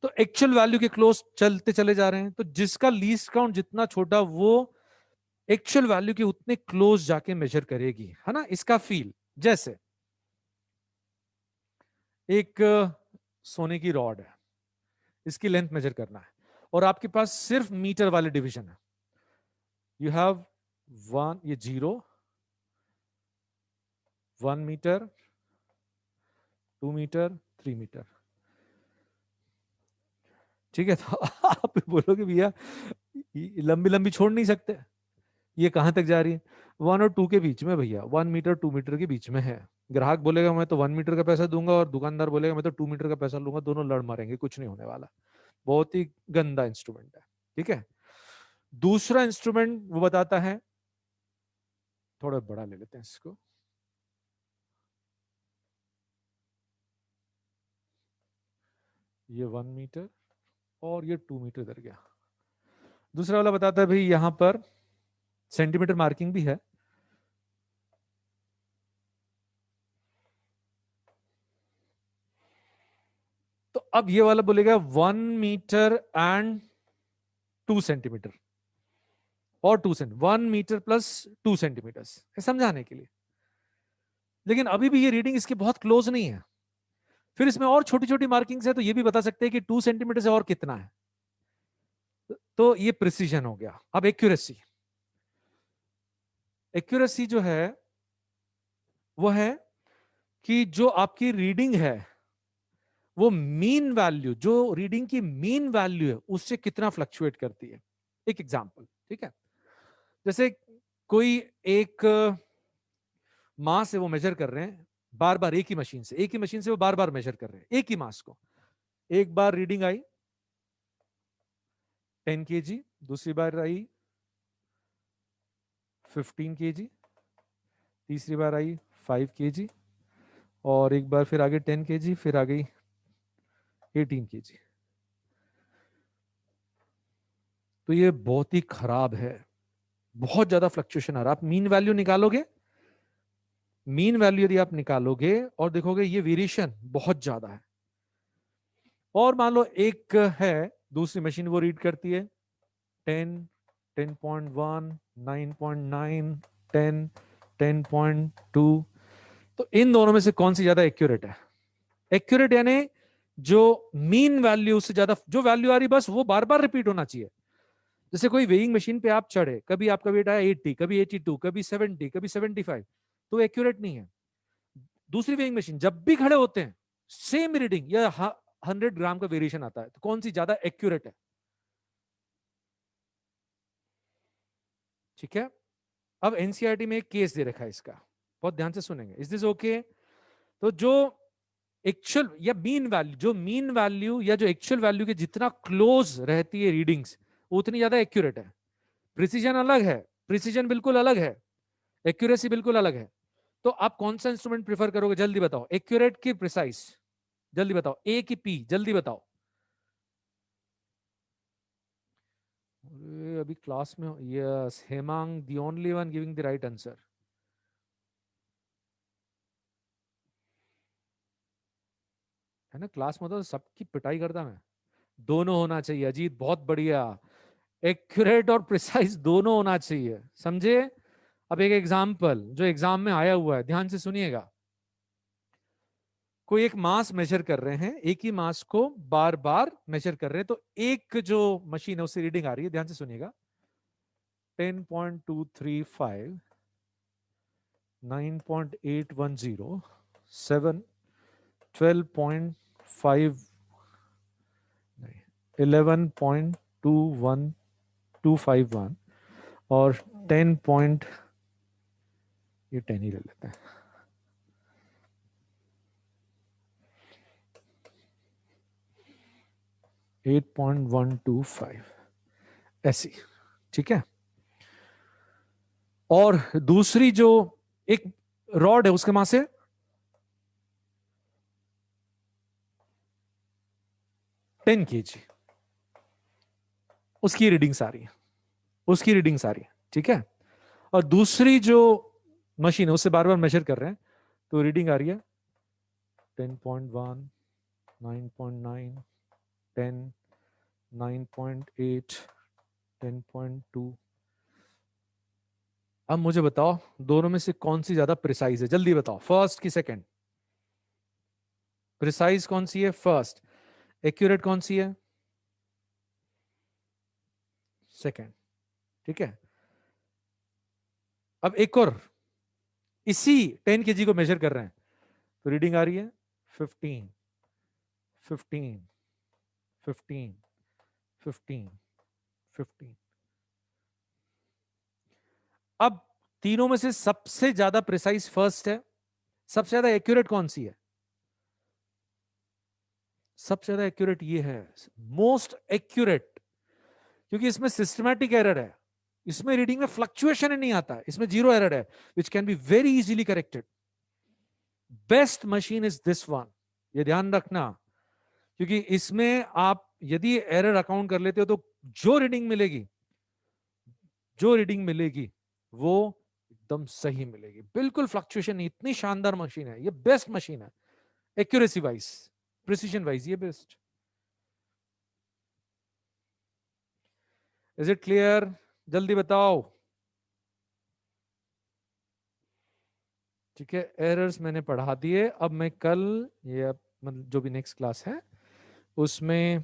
तो एक्चुअल वैल्यू के क्लोज चलते चले जा रहे हैं, तो जिसका लीस्ट काउंट जितना छोटा वो एक्चुअल वैल्यू के उतने क्लोज जाके मेजर करेगी, है ना। इसका फील, जैसे एक सोने की रॉड है, इसकी लेंथ मेजर करना है, और आपके पास सिर्फ मीटर वाले डिवीजन है। यू हैव 1, ये 0, 1 मीटर, 2 मीटर, 3 मीटर। ठीक है, तो आप बोलोगे भैया लंबी लंबी छोड़ नहीं सकते, ये कहां तक जा रही है? 1 और 2 के बीच में भैया, 1 मीटर 2 मीटर के बीच में है। ग्राहक बोलेगा मैं तो 1 मीटर का पैसा दूंगा, और दुकानदार बोलेगा मैं तो 2 मीटर का पैसा लूंगा, दोनों लड़ मारेंगे, कुछ नहीं होने वाला। बहुत ही गंदा इंस्ट्रूमेंट है। ठीक है, दूसरा इंस्ट्रूमेंट वो बताता है, थोड़ा बड़ा ले लेते हैं इसको, ये 1 मीटर और ये 2 मीटर इधर गया। दूसरा वाला बताता है भाई यहां पर सेंटीमीटर मार्किंग भी है, तो अब ये वाला बोलेगा 1 मीटर एंड 2 सेंटीमीटर, और 2 सेंट 1 मीटर प्लस 2 सेंटीमीटर, समझाने के लिए। लेकिन अभी भी ये रीडिंग इसके बहुत क्लोज नहीं है। फिर इसमें और छोटी छोटी मार्किंग्स है, तो ये भी बता सकते हैं कि 2 सेंटीमीटर से और कितना है। तो ये प्रिसीजन हो गया। अब एक्यूरेसी, एक्यूरेसी जो है वो है कि जो आपकी रीडिंग है वो मीन वैल्यू, जो रीडिंग की मीन वैल्यू है उससे कितना फ्लक्चुएट करती है। एक एग्जांपल, ठीक है, जैसे कोई एक मास है, वो मेजर कर रहे हैं बार बार एक ही मशीन से, एक ही मशीन से वो बार बार मेजर कर रहे हैं एक ही मास को। एक बार रीडिंग आई 10 kg, दूसरी बार आई 15 kg, तीसरी बार आई 5 kg, और एक बार फिर आगे 10 kg, फिर आ गई 18 kg। तो ये बहुत ही खराब है, बहुत ज्यादा फ्लक्चुएशन आ रहा है। आप मीन वैल्यू निकालोगे, मीन वैल्यू यदि आप निकालोगे और देखोगे ये वेरिएशन बहुत ज्यादा है। और मान लो एक है दूसरी मशीन, वो रीड करती है 10, 10.1, 9.9, 10, 10.2। तो इन दोनों में से कौन सी ज्यादा एक्यूरेट है? एक्यूरेट यानी जो मीन वैल्यू से ज्यादा जो वैल्यू आ रही बस वो बार बार रिपीट होना चाहिए। जैसे कोई वेइंग मशीन पे आप चढ़े, कभी आपका वेट आया 80, कभी 82, कभी 70, कभी 75, तो एक्यूरेट नहीं है। दूसरी वेइंग मशीन जब भी खड़े होते हैं सेम रीडिंग या 100 ग्राम का वेरिएशन आता है, तो कौन सी ज्यादा एक्यूरेट है? ठीक है। अब एनसीईआरटी में एक केस दे रखा है इसका, बहुत ध्यान से सुनेंगे, इज दिस ओके? तो जो एक्चुअल या मीन वैल्यू, जो मीन वैल्यू या जो एक्चुअल वैल्यू के जितना क्लोज रहती है रीडिंग्स, उतनी ज्यादा एक्यूरेट है। प्रिसीजन अलग है, प्रिसीजन बिल्कुल अलग है, एक्यूरेसी बिल्कुल अलग है। तो आप कौन सा इंस्ट्रूमेंट प्रीफर करोगे? जल्दी बताओ, एक्यूरेट की प्रिसाइज? जल्दी बताओ, ए की पी? जल्दी बताओ। अभी क्लास में, yes, Hemang the only one giving the right answer. है ना, क्लास में तो सबकी पिटाई करता मैं। दोनों होना चाहिए अजीत, बहुत बढ़िया। एक्यूरेट और प्रिसाइज दोनों होना चाहिए, समझे? अब एक एग्जाम्पल जो एग्जाम में आया हुआ है, ध्यान से सुनिएगा। कोई एक मास मेजर कर रहे हैं, एक ही मास को बार बार मेजर कर रहे हैं, तो एक जो मशीन है उससे रीडिंग आ रही है, ध्यान से सुनिएगा, 10.235, 9.810, 7, 12.5, 11.21251, और 10 पॉइंट, ये 10 ही ले लेते हैं, 8.125 ऐसी। ठीक है। और दूसरी जो एक रॉड है उसके मास से 10 kg, उसकी रीडिंग्स आ रही है, उसकी रीडिंग्स आ रही है। ठीक है। और दूसरी जो मशीन है उससे बार बार मेजर कर रहे हैं, तो रीडिंग आ रही है 10.1, 9.9, 10, 9.8, 10.2। अब मुझे बताओ दोनों में से कौन सी ज्यादा प्रिसाइज है? जल्दी बताओ, फर्स्ट की सेकंड? प्रिसाइज कौन सी है? फर्स्ट। एक्यूरेट कौन सी है? सेकंड। ठीक है। अब एक और, इसी 10 kg को मेजर कर रहे हैं, तो रीडिंग आ रही है 15, 15, 15, 15, 15। अब तीनों में से सबसे ज्यादा प्रिसाइज फर्स्ट है, सबसे ज्यादा एक्यूरेट कौन सी है? सबसे ज्यादा एक्यूरेट ये है, मोस्ट एक्यूरेट, क्योंकि इसमें सिस्टमैटिक एरर है, इसमें रीडिंग में फ्लक्चुएशन ही नहीं आता है, इसमें जीरो एरर है, which can be very easily corrected. Best machine is this one, ये ध्यान रखना, क्योंकि इसमें आप यदि एरर अकाउंट कर लेते हो तो जो रीडिंग मिलेगी, जो रीडिंग मिलेगी वो एकदम सही मिलेगी, बिल्कुल फ्लक्चुएशन नहीं। इतनी शानदार मशीन है ये, बेस्ट मशीन है, एक्यूरेसी वाइज, प्रिसीजन वाइज ये बेस्ट। Is it clear? जल्दी बताओ। ठीक है, एरर्स मैंने पढ़ा दिए। अब मैं कल, ये मतलब जो भी नेक्स्ट क्लास है उसमें,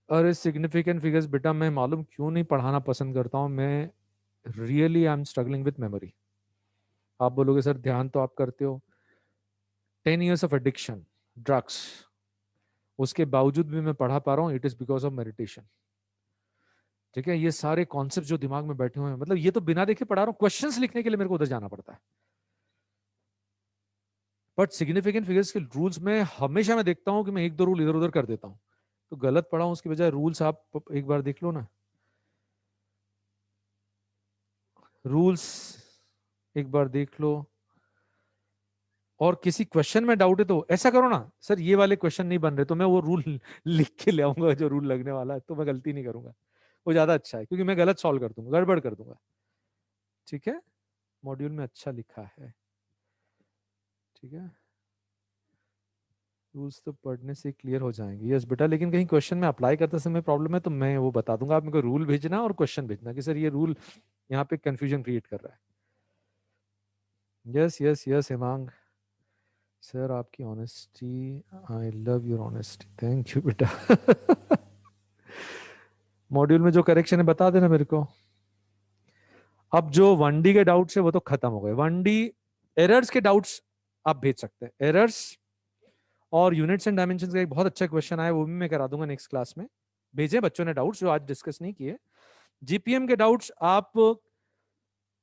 अरे सिग्निफिकेंट फिगर्स बेटा मैं मालूम क्यों नहीं पढ़ाना पसंद करता हूं, मैं really I am struggling with memory. आप बोलोगे सर ध्यान तो आप करते हो, 10 years ऑफ एडिक्शन, ड्रग्स, उसके बावजूद भी मैं पढ़ा पा रहा हूँ, it is because of meditation. ठीक है, ये सारे कॉन्सेप्ट जो दिमाग में बैठे हुए हैं, मतलब ये तो बिना देखे पढ़ा रहा हूँ, क्वेश्चंस लिखने के लिए मेरे को उधर जाना पड़ता है। बट सिग्निफिकेंट फिगर्स के रूल्स में हमेशा मैं देखता हूँ कि मैं एक दो रूल इधर उधर कर देता हूँ, तो गलत पढ़ा हूँ, उसकी बजाय रूल्स आप एक बार देख लो ना, रूल्स एक बार देख लो। और किसी क्वेश्चन में डाउट है तो ऐसा करो ना, सर ये वाले क्वेश्चन नहीं बन रहे, तो मैं वो रूल लिख के ले आऊंगा जो रूल लगने वाला है, तो मैं गलती नहीं करूंगा, वो ज्यादा अच्छा है, क्योंकि मैं गलत सॉल्व कर दूंगा, गड़बड़ कर दूंगा। ठीक है, मॉड्यूल में अच्छा लिखा है। ठीक है, रूल्स तो पढ़ने से क्लियर हो जाएंगे, यस बेटा, लेकिन कहीं क्वेश्चन में अप्लाई करते समय प्रॉब्लम है तो मैं वो बता दूंगा, आप मेरे को रूल भेजना और क्वेश्चन भेजना कि सर ये रूल यहाँ पे कंफ्यूजन क्रिएट कर रहा है। Yes yes yes Hemang sir, आपकी honesty, I love your honesty, thank you बेटा। मॉड्यूल में जो करेक्शन है बता देना मेरे को। अब जो 1D के डाउट्स है वो तो खत्म हो गए, 1D एरर्स के डाउट्स आप भेज सकते हैं, एरर्स और यूनिट्स एंड डायमेंशंस का एक बहुत अच्छा क्वेश्चन आया, वो भी मैं करा दूंगा नेक्स्ट क्लास में। भेजे बच्चों ने डाउट्स जो आज डिस्कस नहीं किए। जीपीएम के डाउट्स आप,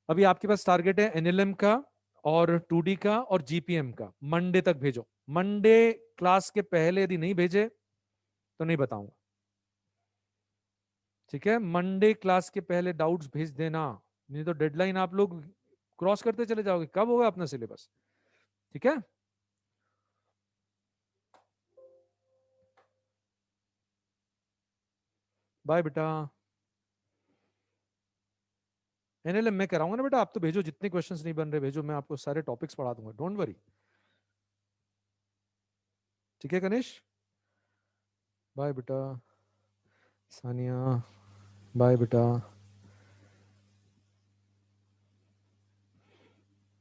अभी आपके पास टारगेट है एनएलएम का और 2D का और जीपीएम का, मंडे तक भेजो। मंडे क्लास के पहले यदि नहीं भेजे तो नहीं बताऊंगा। ठीक है, मंडे क्लास के पहले डाउट्स भेज देना, नहीं तो डेडलाइन आप लोग क्रॉस करते चले जाओगे, कब होगा अपना सिलेबस। ठीक है, बाय बेटा। एनएलएम मैं कराऊंगा ना बेटा, आप तो भेजो, जितने क्वेश्चंस नहीं बन रहे भेजो, मैं आपको सारे टॉपिक्स पढ़ा दूंगा, डोंट वरी। ठीक है कनिश, बाय बेटा। सानिया, बाय बेटा।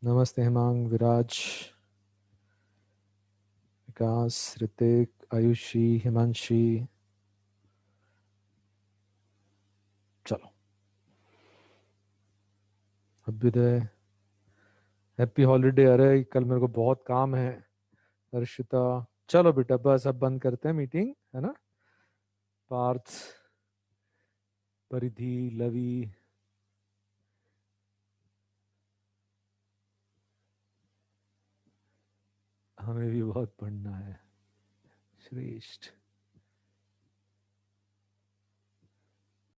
नमस्ते हेमांग, विराज, विकास, ऋतिक, आयुषी, हिमांशी। चलो, अभ्युदय, हैप्पी हॉलीडे, अरे कल मेरे को बहुत काम है। हर्षिता, चलो बेटा बस अब बंद करते हैं मीटिंग, है ना। पार्थ, परिधि, लवी, हमें भी बहुत पढ़ना है। श्रेष्ठ।